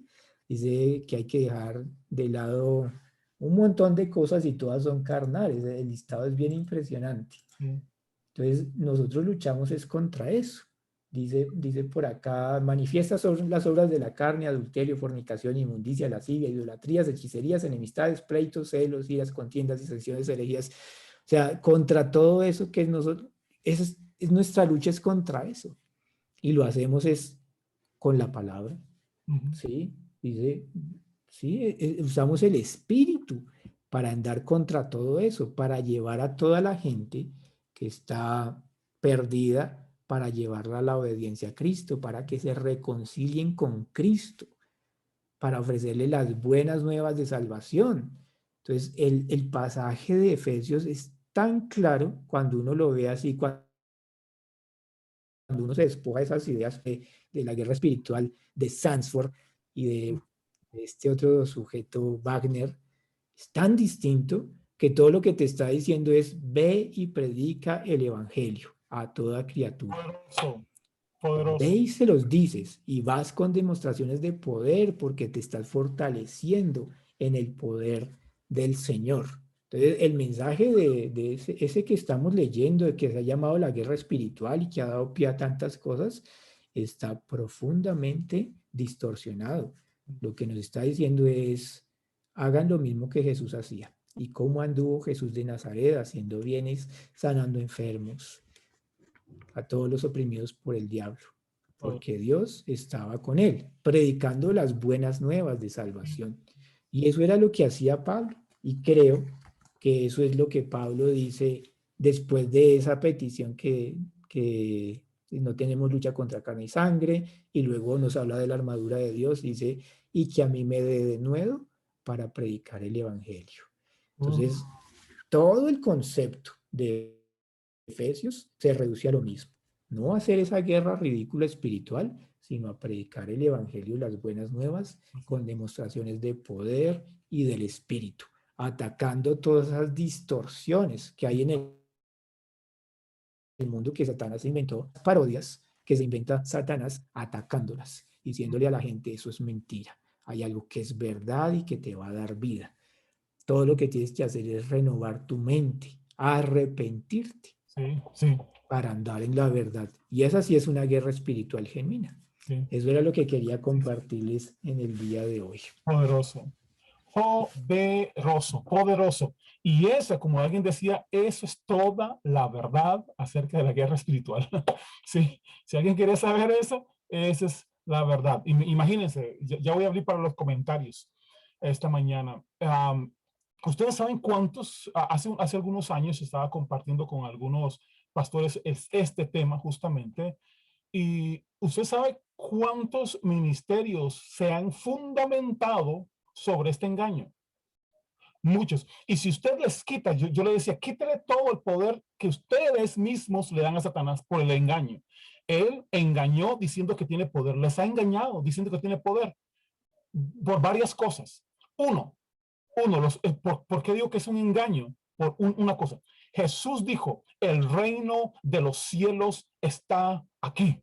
Dice que hay que dejar de lado un montón de cosas y todas son carnales. El listado es bien impresionante. Entonces, nosotros luchamos es contra eso. Dice por acá, manifiesta sobre las obras de la carne, adulterio, fornicación, inmundicia, lascivia, idolatrías, hechicerías, enemistades, pleitos, celos, iras, contiendas, disensiones, herejías. O sea, contra todo eso que es nosotros, es nuestra lucha es contra eso. Y lo hacemos es con la palabra. ¿Sí? Dice, sí, usamos el espíritu para andar contra todo eso, para llevar a toda la gente que está perdida, para llevarla a la obediencia a Cristo, para que se reconcilien con Cristo, para ofrecerle las buenas nuevas de salvación. Entonces, el pasaje de Efesios es tan claro cuando uno lo ve así, cuando uno se despoja de esas ideas de la guerra espiritual de Sanford y de este otro sujeto, Wagner, es tan distinto que todo lo que te está diciendo es ve y predica el evangelio a toda criatura. Poderoso, poderoso. Ve y se los dices y vas con demostraciones de poder porque te estás fortaleciendo en el poder del Señor. Entonces, el mensaje de ese que estamos leyendo, de que se ha llamado la guerra espiritual y que ha dado pie a tantas cosas, está profundamente distorsionado. Lo que nos está diciendo es, hagan lo mismo que Jesús hacía. ¿Y cómo anduvo Jesús de Nazaret haciendo bienes, sanando enfermos, a todos los oprimidos por el diablo? Porque Dios estaba con él, predicando las buenas nuevas de salvación. Y eso era lo que hacía Pablo. Y creo que eso es lo que Pablo dice después de esa petición que no tenemos lucha contra carne y sangre, y luego nos habla de la armadura de Dios, dice, y que a mí me dé de nuevo para predicar el evangelio. Entonces, todo el concepto de Efesios se reduce a lo mismo. No hacer esa guerra ridícula espiritual, sino a predicar el evangelio y las buenas nuevas con demostraciones de poder y del espíritu, atacando todas esas distorsiones que hay en el mundo que Satanás inventó, parodias que se inventa Satanás atacándolas, diciéndole a la gente eso es mentira. Hay algo que es verdad y que te va a dar vida. Todo lo que tienes que hacer es renovar tu mente, arrepentirte. Sí, sí. Para andar en la verdad. Y esa sí es una guerra espiritual genuina. Sí. Eso era lo que quería compartirles en el día de hoy. Poderoso. Poderoso, poderoso. Y eso, como alguien decía, eso es toda la verdad acerca de la guerra espiritual. Sí, si alguien quiere saber eso, esa es la verdad. Imagínense, ya voy a abrir para los comentarios esta mañana. Ustedes saben cuántos, hace algunos años estaba compartiendo con algunos pastores este tema justamente, y usted sabe cuántos ministerios se han fundamentado sobre este engaño. Muchos. Y si usted les quita, yo le decía, quítale todo el poder que ustedes mismos le dan a Satanás por el engaño. Él engañó diciendo que tiene poder. Les ha engañado diciendo que tiene poder por varias cosas. ¿Por qué digo que es un engaño? Por una cosa. Jesús dijo, el reino de los cielos está aquí.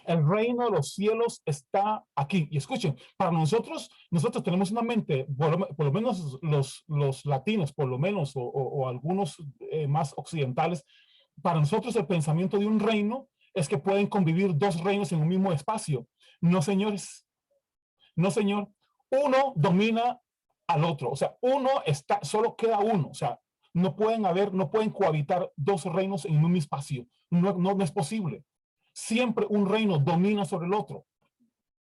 El reino de los cielos está aquí. Y escuchen, para nosotros tenemos una mente, por lo menos los latinos, por lo menos, o algunos más occidentales, para nosotros el pensamiento de un reino es que pueden convivir dos reinos en un mismo espacio. No, señores. No, señor. Uno domina al otro. O sea, solo queda uno. O sea, no pueden cohabitar dos reinos en un mismo espacio. No es posible. Siempre un reino domina sobre el otro.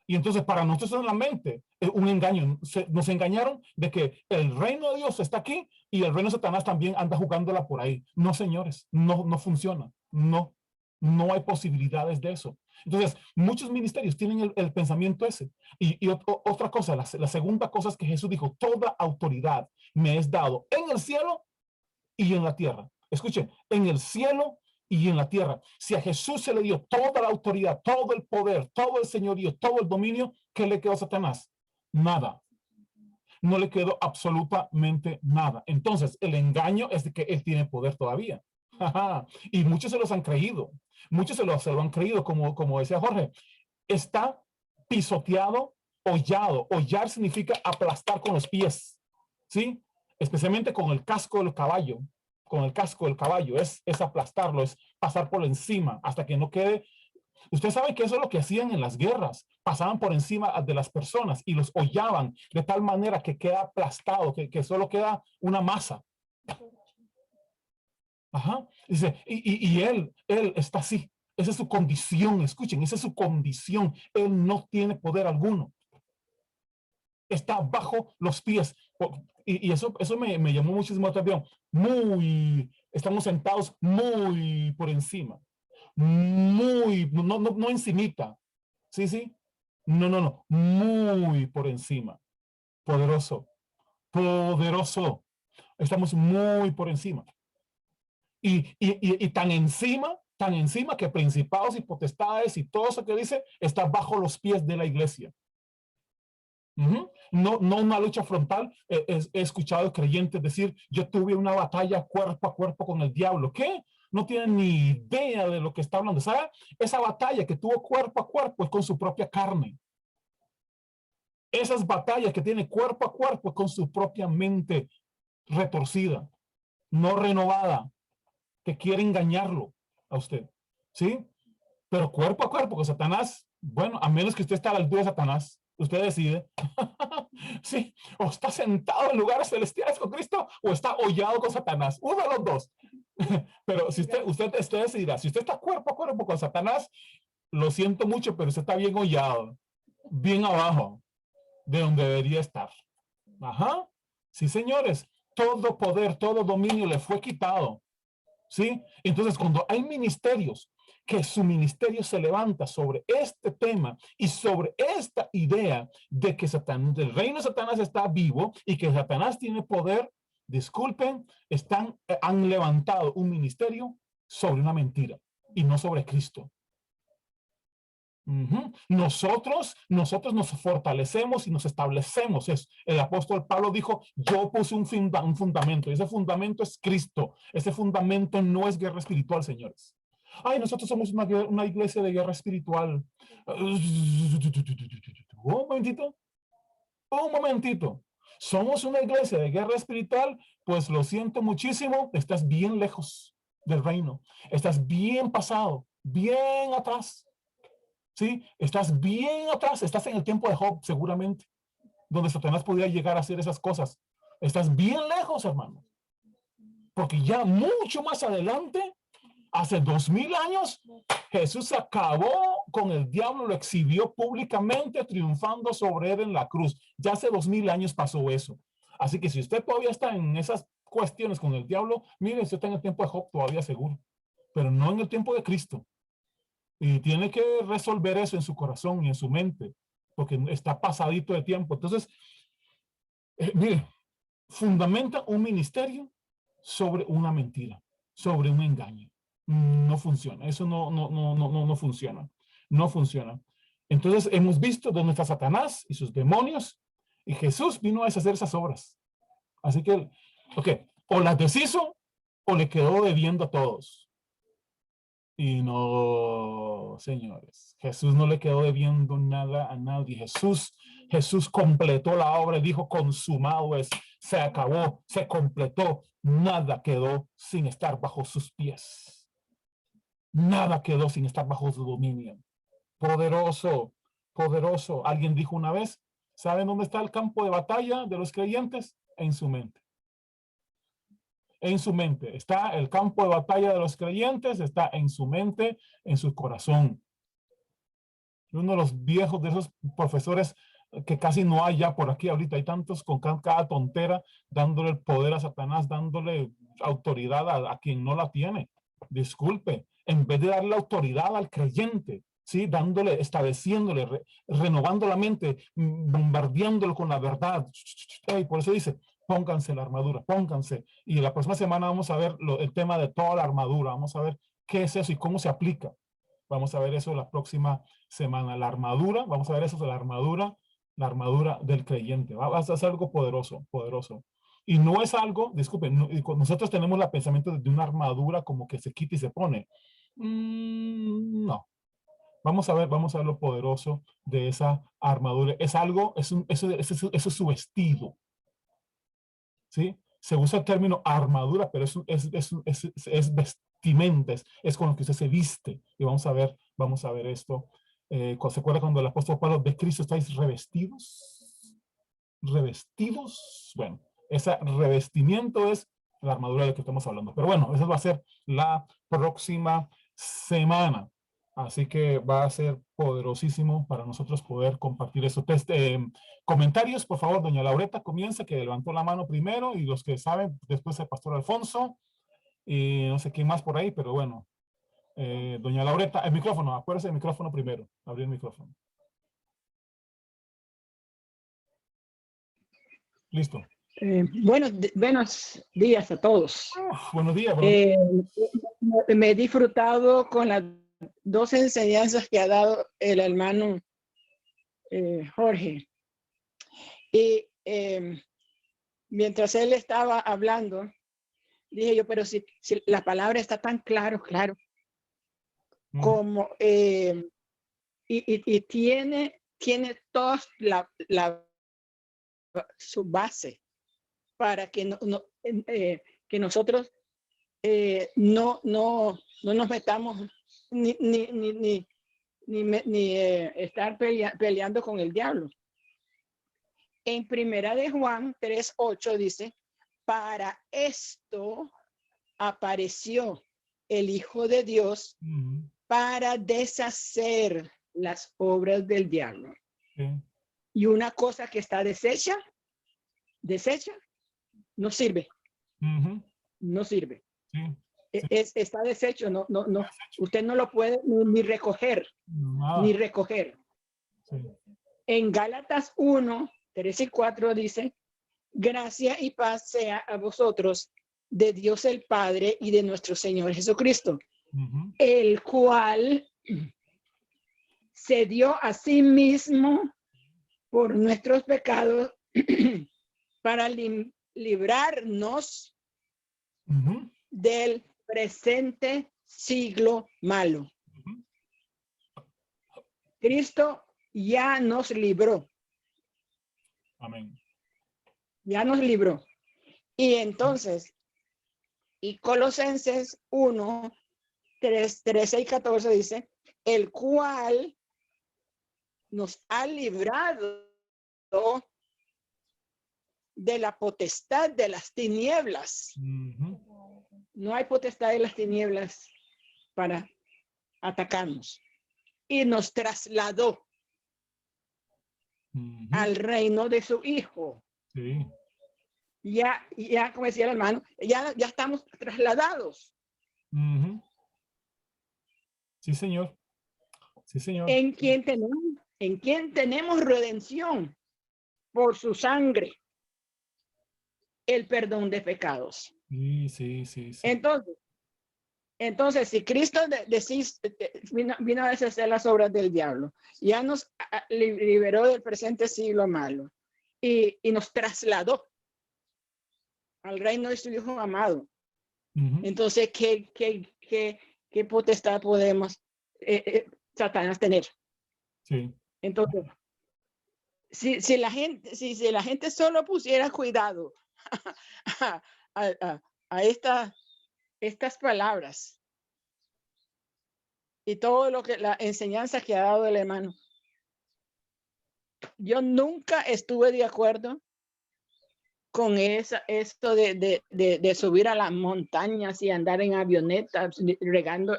Y entonces para nosotros en la mente es un engaño. Nos engañaron de que el reino de Dios está aquí y el reino de Satanás también anda jugándola por ahí. No, señores, no funciona. No hay posibilidades de eso. Entonces, muchos ministerios tienen el pensamiento ese. Y otra cosa, la segunda cosa es que Jesús dijo, toda autoridad me es dado en el cielo y en la tierra. Escuchen, en el cielo y en la tierra. Si a Jesús se le dio toda la autoridad, todo el poder, todo el señorío, todo el dominio, ¿qué le quedó a Satanás? Nada. No le quedó absolutamente nada. Entonces, el engaño es de que él tiene poder todavía. Y muchos se los han creído. Muchos se lo han creído, como decía Jorge. Está pisoteado, hollado. Hollar significa aplastar con los pies. ¿Sí? Especialmente con el casco del caballo. Con el casco del caballo. Es aplastarlo, es pasar por encima hasta que no quede. Usted sabe que eso es lo que hacían en las guerras. Pasaban por encima de las personas y los hollaban de tal manera que queda aplastado, que solo queda una masa. Ajá. Dice, y él está así. Esa es su condición. Escuchen, esa es su condición. Él no tiene poder alguno. Está bajo los pies. Y eso me llamó muchísimo la atención. Estamos sentados muy por encima. No encimita. Sí. No. Muy por encima. Poderoso. Estamos muy por encima. Y tan tan encima que principados y potestades y todo eso que dice está bajo los pies de la iglesia. No una lucha frontal. He escuchado creyentes decir, yo tuve una batalla cuerpo a cuerpo con el diablo. ¿Qué? No tienen ni idea de lo que está hablando. ¿Sabe? Esa batalla que tuvo cuerpo a cuerpo es con su propia carne. Esas batallas que tiene cuerpo a cuerpo es con su propia mente retorcida, no renovada, que quiere engañarlo a usted. ¿Sí? Pero cuerpo a cuerpo con Satanás, bueno, a menos que usted esté a la altura de Satanás, usted decide. Sí, o está sentado en lugares celestiales con Cristo o está hollado con Satanás. Uno de los dos. Pero si usted decidirá, si usted está cuerpo a cuerpo con Satanás, lo siento mucho, pero usted está bien hollado, bien abajo de donde debería estar. Ajá. Sí, señores, todo poder, todo dominio le fue quitado. ¿Sí? Entonces, cuando hay ministerios que su ministerio se levanta sobre este tema y sobre esta idea de que Satanás, el reino de Satanás está vivo y que Satanás tiene poder, disculpen, han levantado un ministerio sobre una mentira y no sobre Cristo. Nosotros nos fortalecemos y nos establecemos. El apóstol Pablo dijo, yo puse un fundamento, y ese fundamento es Cristo. Ese fundamento no es guerra espiritual, señores. Ay, nosotros somos una iglesia de guerra espiritual. Un momentito. Somos una iglesia de guerra espiritual, pues lo siento muchísimo, estás bien lejos del reino. Estás bien pasado, bien atrás. ¿Sí? Estás bien atrás, estás en el tiempo de Job, seguramente, donde Satanás podía llegar a hacer esas cosas. Estás bien lejos, hermano. Porque ya mucho más adelante, hace 2000 años, Jesús acabó con el diablo, lo exhibió públicamente, triunfando sobre él en la cruz. Ya hace 2000 años pasó eso. Así que si usted todavía está en esas cuestiones con el diablo, mire, usted está en el tiempo de Job todavía seguro, pero no en el tiempo de Cristo. Y tiene que resolver eso en su corazón y en su mente, porque está pasadito de tiempo. Entonces, mire, fundamenta un ministerio sobre una mentira, sobre un engaño. No funciona. Eso no funciona. No funciona. Entonces, hemos visto dónde está Satanás y sus demonios, y Jesús vino a deshacer esas obras. Así que, ok, o las deshizo o le quedó debiendo a todos. Y no, señores, Jesús no le quedó debiendo nada a nadie. Jesús completó la obra y dijo, consumado es, se acabó, se completó. Nada quedó sin estar bajo sus pies. Nada quedó sin estar bajo su dominio. Poderoso, poderoso. Alguien dijo una vez, ¿saben dónde está el campo de batalla de los creyentes? En su mente. En su mente. Está el campo de batalla de los creyentes, está en su mente, en su corazón. Uno de los viejos de esos profesores que casi no hay ya por aquí ahorita, hay tantos con cada tontera, dándole el poder a Satanás, dándole autoridad a quien no la tiene. Disculpe, en vez de darle autoridad al creyente, ¿sí? Dándole, estableciéndole, renovando la mente, bombardeándolo con la verdad. Y por eso dice, pónganse la armadura, pónganse. Y la próxima semana vamos a ver el tema de toda la armadura. Vamos a ver qué es eso y cómo se aplica. Vamos a ver eso la próxima semana. La armadura, vamos a ver eso de la armadura del creyente. Va a ser algo poderoso, poderoso. Y no es algo, disculpen, nosotros tenemos el pensamiento de una armadura como que se quita y se pone. No. Vamos a ver lo poderoso de esa armadura. Es algo, eso es su vestido. ¿Sí? Se usa el término armadura, pero es vestimenta, es con lo que usted se viste. Y vamos a ver esto. ¿Se acuerda cuando el apóstol Pablo de Cristo estáis revestidos? ¿Revestidos? Bueno, ese revestimiento es la armadura de la que estamos hablando. Pero bueno, eso va a ser la próxima semana. Así que va a ser poderosísimo para nosotros poder compartir eso. Comentarios, por favor, doña Laureta comienza, que levantó la mano primero, y los que saben, después el pastor Alfonso, y no sé quién más por ahí, pero bueno. Doña Laureta, el micrófono, acuérdese del micrófono primero, abrir el micrófono. Listo. Buenos días a todos. Buenos días. Buenos días. Me he disfrutado con las dos enseñanzas que ha dado el hermano Jorge. Y mientras él estaba hablando, dije yo, pero si la palabra está tan claro, como y tiene toda su base para que que nosotros no nos metamos ni estar peleando con el diablo. En Primera de Juan 3:8 dice, para esto apareció el Hijo de Dios para deshacer las obras del diablo. Y una cosa que está deshecha, no sirve. No sirve. Está deshecho, no. Usted no lo puede ni recoger, ni recoger. En Gálatas 1:3-4 dice, gracia y paz sea a vosotros de Dios el Padre y de nuestro Señor Jesucristo, el cual se dio a sí mismo por nuestros pecados para librarnos del presente siglo malo. Cristo ya nos libró. Amén. Ya nos libró. Y entonces, y Colosenses 1:13-14 dice, el cual nos ha librado de la potestad de las tinieblas. No hay potestad de las tinieblas para atacarnos. Y nos trasladó al reino de su Hijo. Sí. Ya, como decía el hermano, ya estamos trasladados. Sí, Señor. Sí, Señor. En quien tenemos redención por su sangre, el perdón de pecados. Sí. Entonces, si Cristo vino a deshacer las obras del diablo, ya nos liberó del presente siglo malo y nos trasladó al reino de su Hijo amado. Entonces, ¿qué potestad podemos Satanás tener? Sí. Entonces, si la gente solo pusiera cuidado a estas palabras y todo lo que la enseñanza que ha dado el hermano, yo nunca estuve de acuerdo con esto de subir a las montañas y andar en avionetas regando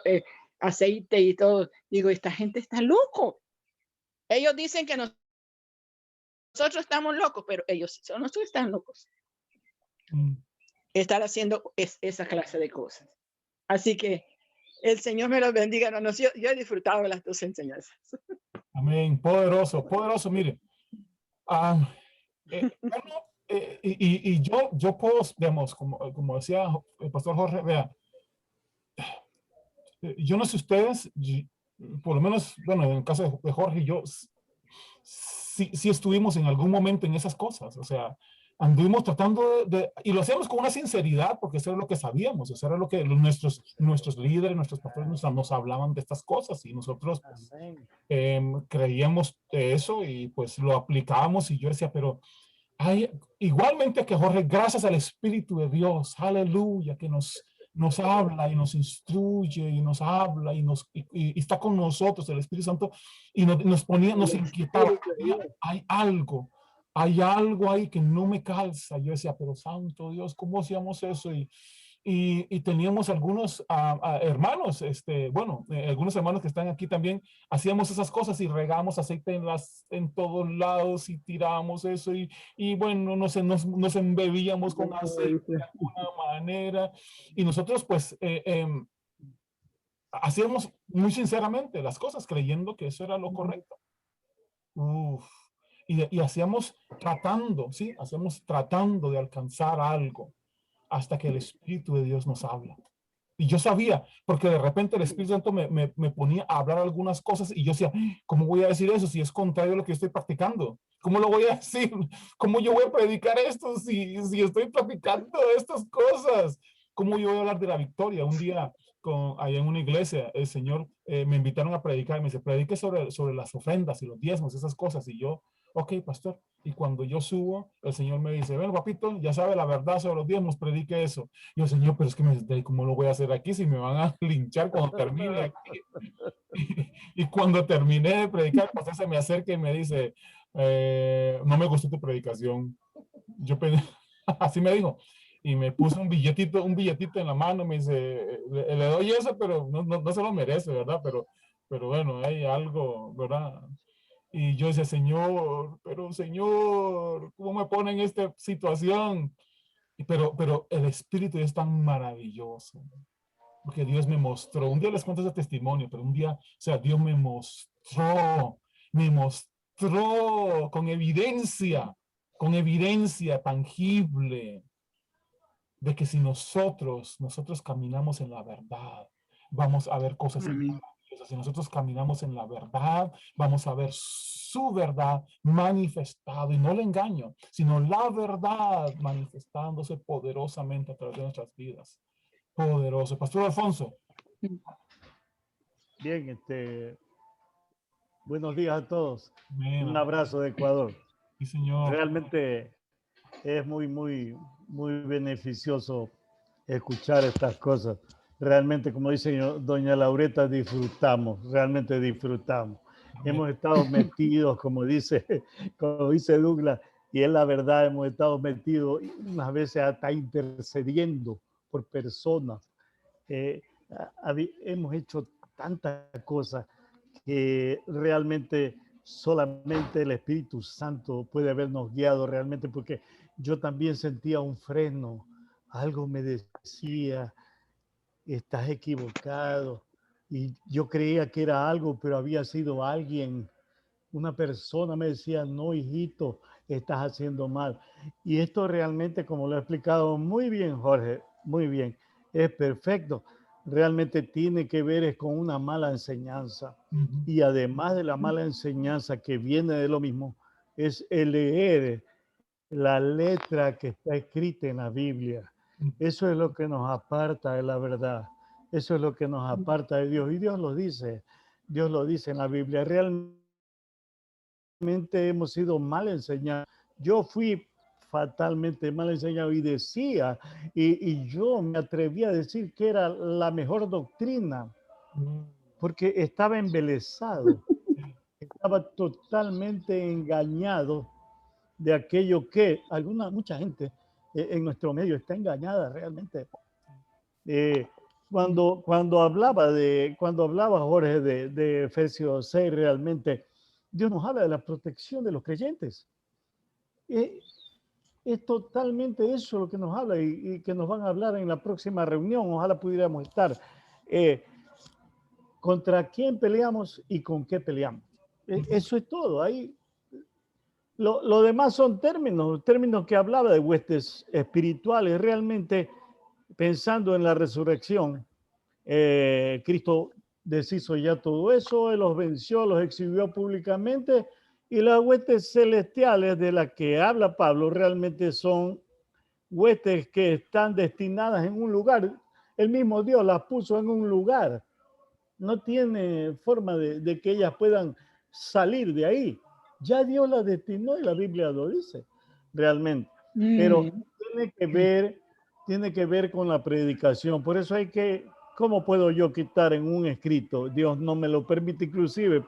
aceite y todo. Digo, esta gente está loco. Ellos dicen que nosotros estamos locos, pero ellos no están locos. Estar haciendo esa clase de cosas. Así que el Señor me los bendiga. Yo he disfrutado de las dos enseñanzas. Amén. Poderoso. Mire. Y yo puedo, digamos, como decía el pastor Jorge, vea, yo no sé ustedes, por lo menos, bueno, en el caso de Jorge y yo, sí estuvimos en algún momento en esas cosas, o sea, anduvimos tratando y lo hacíamos con una sinceridad, porque eso era lo que sabíamos, eso era lo que nuestros líderes, nuestros pastores nos hablaban de estas cosas, y nosotros pues, creíamos eso, y pues lo aplicábamos, y yo decía, pero igualmente que Jorge, gracias al Espíritu de Dios, aleluya, que nos habla y nos instruye y nos habla y está con nosotros el Espíritu Santo y nos inquietaba. Hay algo ahí que no me calza. Yo decía, pero santo Dios, ¿cómo hacíamos eso? Y teníamos algunos hermanos, algunos hermanos que están aquí también, hacíamos esas cosas y regamos aceite en todos lados y tiramos eso y bueno, nos embebíamos con aceite de alguna manera y nosotros pues hacíamos muy sinceramente las cosas creyendo que eso era lo correcto. y hacíamos tratando, ¿sí? Hacíamos tratando de alcanzar algo hasta que el Espíritu de Dios nos habla. Y yo sabía, porque de repente el Espíritu Santo me ponía a hablar algunas cosas y yo decía, ¿cómo voy a decir eso si es contrario a lo que estoy practicando? ¿Cómo lo voy a decir? ¿Cómo yo voy a predicar esto si estoy practicando estas cosas? ¿Cómo yo voy a hablar de la victoria? Un día, allá en una iglesia, el Señor me invitaron a predicar y me dice, predique sobre las ofrendas y los diezmos, esas cosas. Y yo, ok, pastor. Y cuando yo subo, el Señor me dice, bueno, papito, ya sabe la verdad sobre los diezmos, predique eso. Y yo, Señor, pero es que ¿cómo lo voy a hacer aquí si me van a linchar cuando termine aquí? Y cuando terminé de predicar, pues se me acerca y me dice, no me gustó tu predicación. Yo así me dijo. Y me puso un billetito en la mano, me dice, le doy eso, pero no se lo merece, ¿verdad? Pero bueno, hay algo, ¿verdad? Y yo decía, Señor, pero Señor, ¿cómo me ponen en esta situación? Pero el Espíritu es tan maravilloso, porque Dios me mostró, un día les cuento ese testimonio, pero un día, o sea, Dios me mostró con evidencia tangible, de que si nosotros caminamos en la verdad, vamos a ver cosas maravillosas. Si nosotros caminamos en la verdad, vamos a ver su verdad manifestado, y no el engaño, sino la verdad manifestándose poderosamente a través de nuestras vidas. Poderoso. Pastor Alfonso. Bien, buenos días a todos. Un abrazo de Ecuador. Sí, señor. Realmente es muy beneficioso escuchar estas cosas. Realmente, como dice doña Laureta, realmente disfrutamos. Hemos estado metidos, como dice Douglas, y es la verdad, hemos estado metidos unas veces hasta intercediendo por personas. Hemos hecho tantas cosas que realmente solamente el Espíritu Santo puede habernos guiado realmente, porque yo también sentía un freno, algo me decía, estás equivocado, y yo creía que era algo, pero había sido alguien, una persona me decía, no, hijito, estás haciendo mal. Y esto realmente, como lo ha explicado muy bien Jorge, muy bien, es perfecto. Realmente tiene que ver es con una mala enseñanza. Y además de la mala enseñanza que viene de lo mismo, es el leer la letra que está escrita en la Biblia. Eso es lo que nos aparta de la verdad. Eso es lo que nos aparta de Dios. Y Dios lo dice en la Biblia. Realmente hemos sido mal enseñados. Yo fui fatalmente mal enseñado y decía, y yo me atreví a decir que era la mejor doctrina, porque estaba embelesado, estaba totalmente engañado de aquello que mucha gente en nuestro medio está engañada realmente. Cuando hablaba Jorge de Efesios 6, realmente Dios nos habla de la protección de los creyentes. Es totalmente eso lo que nos habla y que nos van a hablar en la próxima reunión. Ojalá pudiéramos estar. ¿Contra quién peleamos y con qué peleamos? Eso es todo. Ahí lo demás son términos que hablaba de huestes espirituales. Realmente, pensando en la resurrección, Cristo deshizo ya todo eso, Él los venció, los exhibió públicamente, y las huestes celestiales de las que habla Pablo realmente son huestes que están destinadas en un lugar. El mismo Dios las puso en un lugar. No tiene forma de que ellas puedan salir de ahí. Ya Dios las destinó y la Biblia lo dice realmente. Pero tiene que ver con la predicación. Por eso ¿cómo puedo yo quitar en un escrito? Dios no me lo permite inclusive,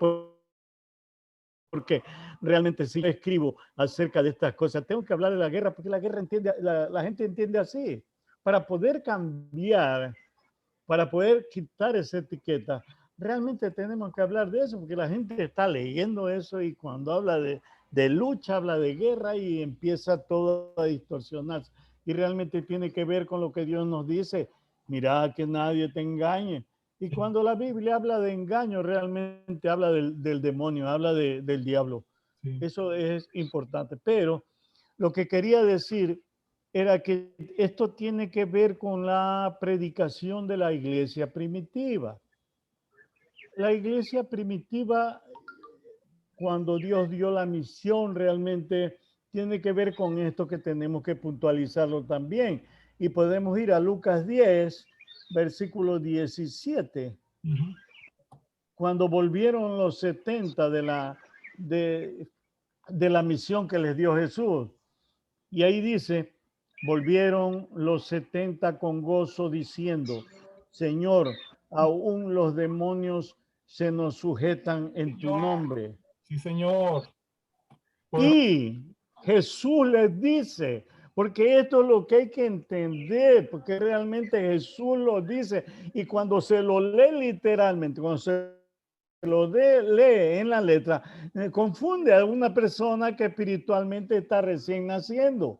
porque realmente si yo escribo acerca de estas cosas, tengo que hablar de la guerra, porque la guerra la gente entiende así. Para poder cambiar, para poder quitar esa etiqueta, realmente tenemos que hablar de eso, porque la gente está leyendo eso y cuando habla de lucha, habla de guerra y empieza todo a distorsionarse. Y realmente tiene que ver con lo que Dios nos dice, mira que nadie te engañe. Y cuando la Biblia habla de engaño, realmente habla del demonio, habla del diablo. Sí. Eso es importante. Pero lo que quería decir era que esto tiene que ver con la predicación de la iglesia primitiva. La iglesia primitiva, cuando Dios dio la misión, realmente tiene que ver con esto que tenemos que puntualizarlo también. Y podemos ir a Lucas 10, versículo 17. Cuando volvieron los 70 de la misión que les dio Jesús. Y ahí dice, volvieron los 70 con gozo diciendo, Señor, aún los demonios se nos sujetan en tu nombre. Sí, Señor. Y Jesús les dice, porque esto es lo que hay que entender, porque realmente Jesús lo dice. Y cuando se lo lee literalmente, cuando se lo lee en la letra, confunde a una persona que espiritualmente está recién naciendo.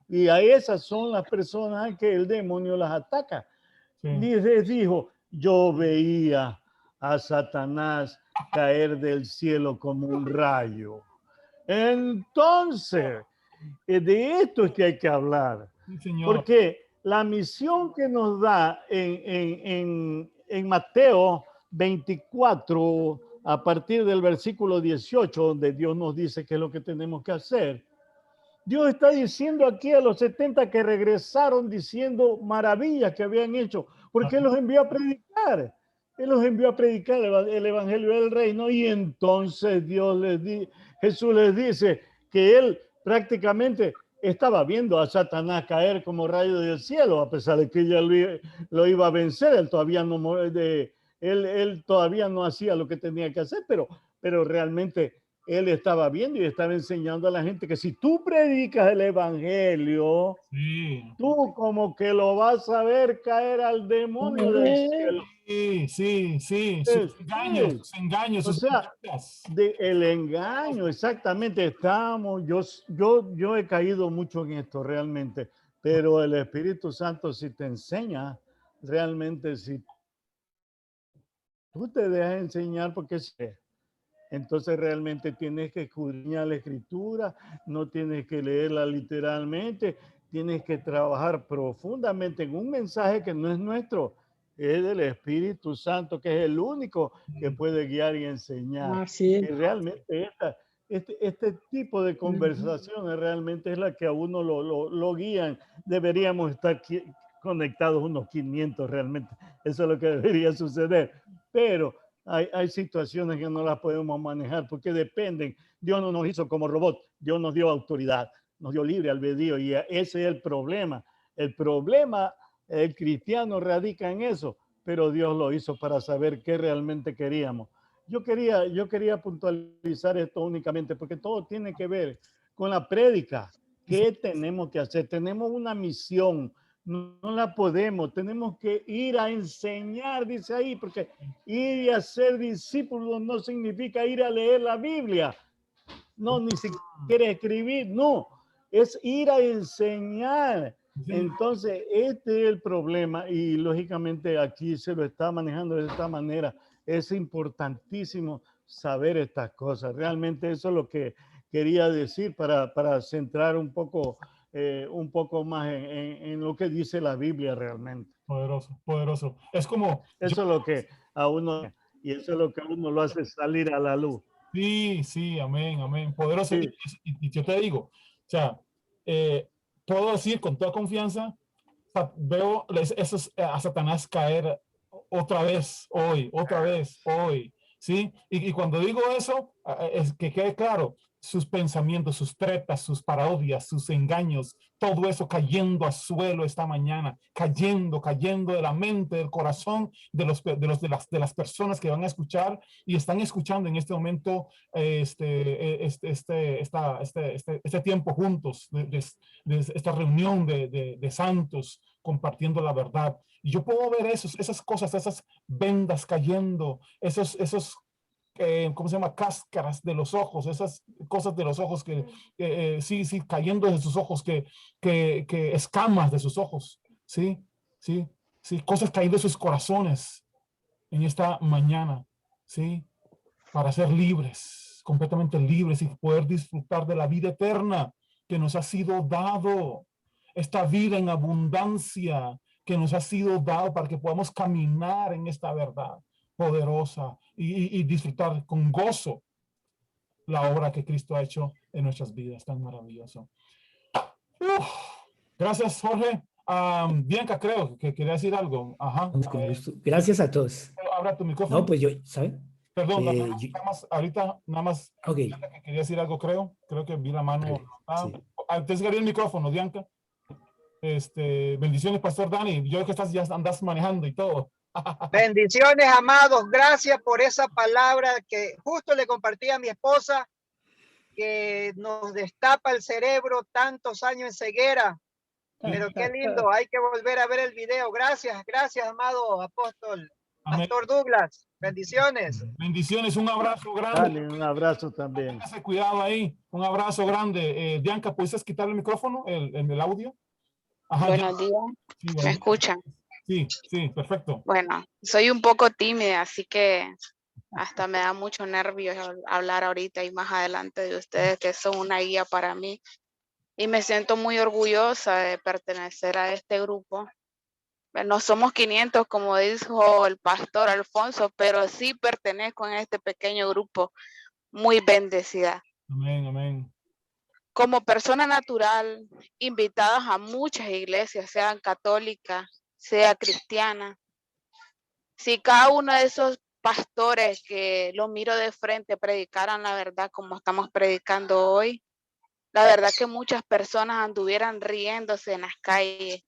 Y a esas son las personas que el demonio las ataca. Sí. Dijo, yo veía a Satanás caer del cielo como un rayo. Entonces, de esto es que hay que hablar. Sí, señor. Porque la misión que nos da en Mateo 24, a partir del versículo 18, donde Dios nos dice qué es lo que tenemos que hacer, Dios está diciendo aquí a los 70 que regresaron diciendo maravillas que habían hecho, porque Él los envió a predicar. Él los envió a predicar el evangelio del reino, y entonces Jesús les dice que Él prácticamente estaba viendo a Satanás caer como rayo del cielo, a pesar de que ya lo iba a vencer. Él todavía él todavía no hacía lo que tenía que hacer, pero realmente él estaba viendo y estaba enseñando a la gente que si tú predicas el evangelio, sí, tú como que lo vas a ver caer al demonio del cielo. Sí. Sus engaños. O sea, el engaño, exactamente. Yo he caído mucho en esto realmente, pero el Espíritu Santo si te enseña, realmente si tú te dejas enseñar, porque entonces realmente tienes que escudriñar la escritura, no tienes que leerla literalmente, tienes que trabajar profundamente en un mensaje que no es nuestro, es del Espíritu Santo, que es el único que puede guiar y enseñar. Y realmente este tipo de conversaciones realmente es la que a uno lo guían. Deberíamos estar conectados unos 500 realmente. Eso es lo que debería suceder. Pero hay situaciones que no las podemos manejar porque dependen. Dios no nos hizo como robot. Dios nos dio autoridad, nos dio libre albedrío, y ese es el problema. El problema, el cristiano radica en eso, pero Dios lo hizo para saber qué realmente queríamos. Yo quería puntualizar esto únicamente porque todo tiene que ver con la prédica. ¿Qué tenemos que hacer? Tenemos una misión. No la podemos, tenemos que ir a enseñar, dice ahí, porque ir a ser discípulos no significa ir a leer la Biblia, no, ni siquiera escribir, no, es ir a enseñar. Entonces, este es el problema, y lógicamente aquí se lo está manejando de esta manera. Es importantísimo saber estas cosas. Realmente eso es lo que quería decir para centrar un poco más en lo que dice la Biblia realmente. Poderoso. Es como... Eso es lo que a uno, y eso es lo que a uno lo hace salir a la luz. Sí, amén. Poderoso. Sí. Y yo te digo, o sea, puedo decir con toda confianza, veo a Satanás caer otra vez hoy, ¿sí? Y cuando digo eso, es que quede claro, sus pensamientos, sus tretas, sus parodias, sus engaños, todo eso cayendo al suelo esta mañana, cayendo de la mente, del corazón de las personas que van a escuchar y están escuchando en este momento este tiempo juntos, de esta reunión de santos compartiendo la verdad. Y yo puedo ver esas cosas, esas vendas cayendo, esos ¿cómo se llama? Cáscaras de los ojos, esas cosas de los ojos sí, cayendo de sus ojos, que escamas de sus ojos, sí, cosas cayendo de sus corazones en esta mañana, sí, para ser libres, completamente libres y poder disfrutar de la vida eterna que nos ha sido dado. Esta vida en abundancia que nos ha sido dado para que podamos caminar en esta verdad poderosa y disfrutar con gozo la obra que Cristo ha hecho en nuestras vidas. Tan maravilloso. Gracias, Jorge. Bianca, creo que quería decir algo. Ajá. Con gusto. Gracias a todos. Abra tu micrófono. No, pues yo, ¿saben? Perdón, ahorita nada más okay. Que quería decir algo, creo que vi la mano. Sí. Antes de abrir el micrófono, Bianca. Bendiciones, Pastor Dani. Yo creo que ya andas manejando y todo. Bendiciones, amados. Gracias por esa palabra que justo le compartí a mi esposa, que nos destapa el cerebro, tantos años en ceguera. Pero qué lindo, hay que volver a ver el video. Gracias, amado apóstol. Amén. Pastor Douglas, bendiciones. Bendiciones, un abrazo grande. Dale, un abrazo también. Cuidado ahí, un abrazo grande. Bianca, ¿puedes quitar el micrófono, el audio? Ajá, Buenos días, sí, ¿me escuchan? Sí, perfecto. Bueno, soy un poco tímida, así que hasta me da mucho nervio hablar ahorita y más adelante de ustedes, que son una guía para mí. Y me siento muy orgullosa de pertenecer a este grupo. No somos 500, como dijo el pastor Alfonso, pero sí pertenezco en este pequeño grupo, muy bendecida. Amén, amén. Como persona natural, invitadas a muchas iglesias, sean católicas, sea cristiana. Si cada uno de esos pastores que lo miro de frente predicaran la verdad como estamos predicando hoy, la verdad que muchas personas anduvieran riéndose en las calles,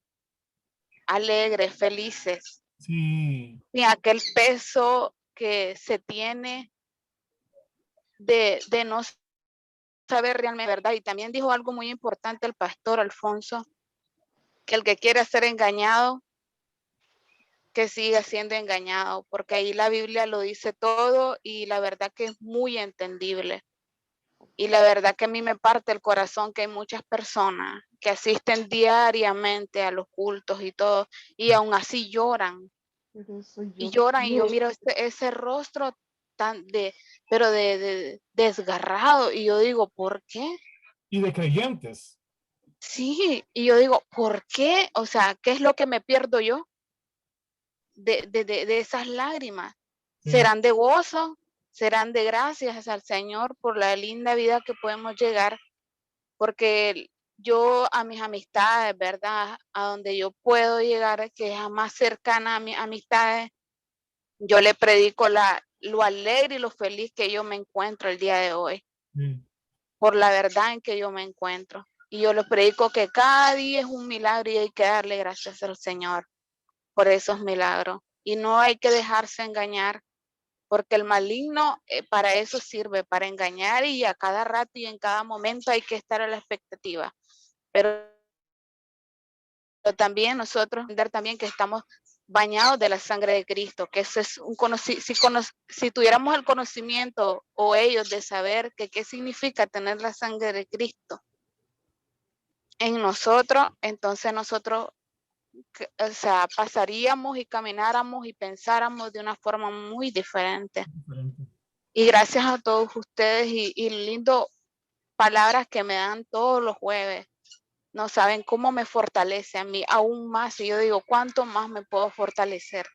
alegres, felices. Sí. Sin aquel peso que se tiene de no saber realmente verdad. Y también dijo algo muy importante el pastor Alfonso, que el que quiere ser engañado, que siga siendo engañado, porque ahí la Biblia lo dice todo y la verdad que es muy entendible. Y la verdad que a mí me parte el corazón que hay muchas personas que asisten diariamente a los cultos y todo, y aún así lloran. Y lloran, y yo miro ese rostro pero de desgarrado, y yo digo, ¿por qué? Y de creyentes. Sí, y yo digo, ¿por qué? O sea, ¿qué es lo que me pierdo yo de esas lágrimas? Sí. ¿Serán de gozo? ¿Serán de gracias al Señor por la linda vida que podemos llegar? Porque yo a mis amistades, ¿verdad? A donde yo puedo llegar, que es más cercana a mis amistades, yo le predico lo alegre y lo feliz que yo me encuentro el día de hoy. Por la verdad en que yo me encuentro. Y yo les predico que cada día es un milagro y hay que darle gracias al Señor por esos milagros. Y no hay que dejarse engañar, porque el maligno para eso sirve, para engañar, y a cada rato y en cada momento hay que estar a la expectativa. Pero también nosotros entender también que estamos bañados de la sangre de Cristo, que eso es si tuviéramos el conocimiento o ellos de saber que qué significa tener la sangre de Cristo en nosotros, entonces nosotros, o sea, pasaríamos y camináramos y pensáramos de una forma muy diferente. Y gracias a todos ustedes y lindo palabras que me dan todos los jueves. No saben cómo me fortalece a mí aún más. Y yo digo, ¿cuánto más me puedo fortalecer?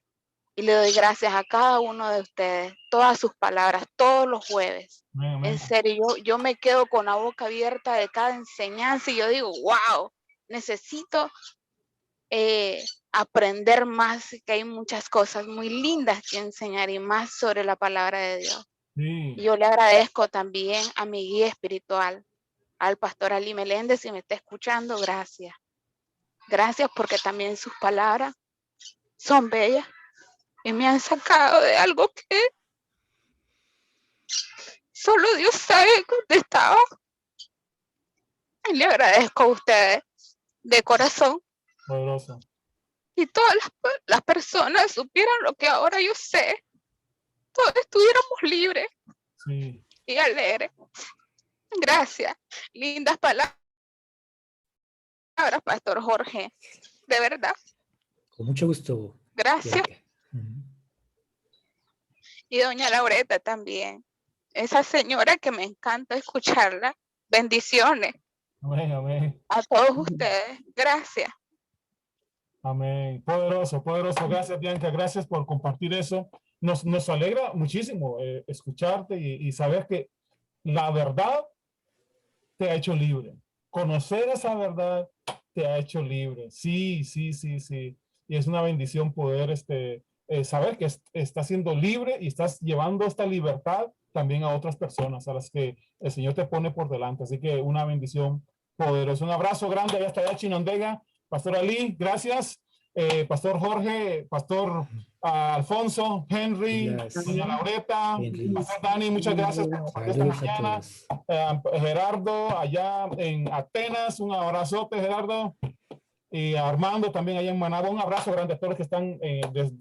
Y le doy gracias a cada uno de ustedes, todas sus palabras, todos los jueves. Amén. En serio, yo me quedo con la boca abierta de cada enseñanza y yo digo, wow, necesito aprender más, que hay muchas cosas muy lindas que enseñar y más sobre la palabra de Dios. Sí. Yo le agradezco también a mi guía espiritual, al pastor Ali Meléndez, si me está escuchando, gracias. Gracias porque también sus palabras son bellas y me han sacado de algo que solo Dios sabe dónde estaba. Y le agradezco a ustedes de corazón. Poderoso. Y todas las personas supieran lo que ahora yo sé, todos estuviéramos libres. Sí. Y alegres. Gracias. Lindas palabras, Pastor Jorge. De verdad. Con mucho gusto. Gracias. Y doña Laureta también. esa señora que me encanta escucharla. Bendiciones. Amén, amén. A todos ustedes. Gracias. Amén. Poderoso, poderoso. Gracias, Bianca. Gracias por compartir eso. Nos alegra muchísimo escucharte y saber que la verdad te ha hecho libre. Conocer esa verdad te ha hecho libre. Sí, sí, sí, sí. Y es una bendición poder saber que estás siendo libre y estás llevando esta libertad también a otras personas a las que el Señor te pone por delante. Así que una bendición poderosa. Un abrazo grande allá hasta allá, Chinandega. Pastor Ali, gracias. Pastor Jorge, Pastor Alfonso, Henry, doña Laureta, Pastor Dani, muchas gracias por compartir esta mañana. Gerardo, allá en Atenas, un abrazote, Gerardo. Y a Armando también allá en Managua, un abrazo grande a todos los que están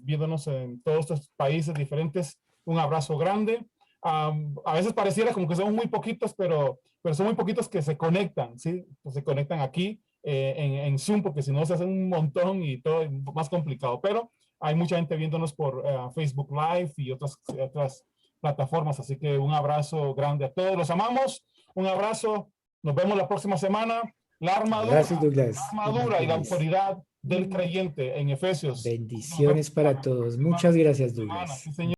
viéndonos en todos estos países diferentes. Un abrazo grande. A veces pareciera como que somos muy poquitos, pero son muy poquitos que se conectan, ¿sí? Pues se conectan aquí en Zoom, porque si no se hacen un montón y todo es más complicado. Pero hay mucha gente viéndonos por Facebook Live y otras plataformas. Así que un abrazo grande a todos. Los amamos. Un abrazo. Nos vemos la próxima semana. La armadura, y la autoridad del creyente en Efesios. Bendiciones para todos. Muchas gracias, Douglas. Sí, señor.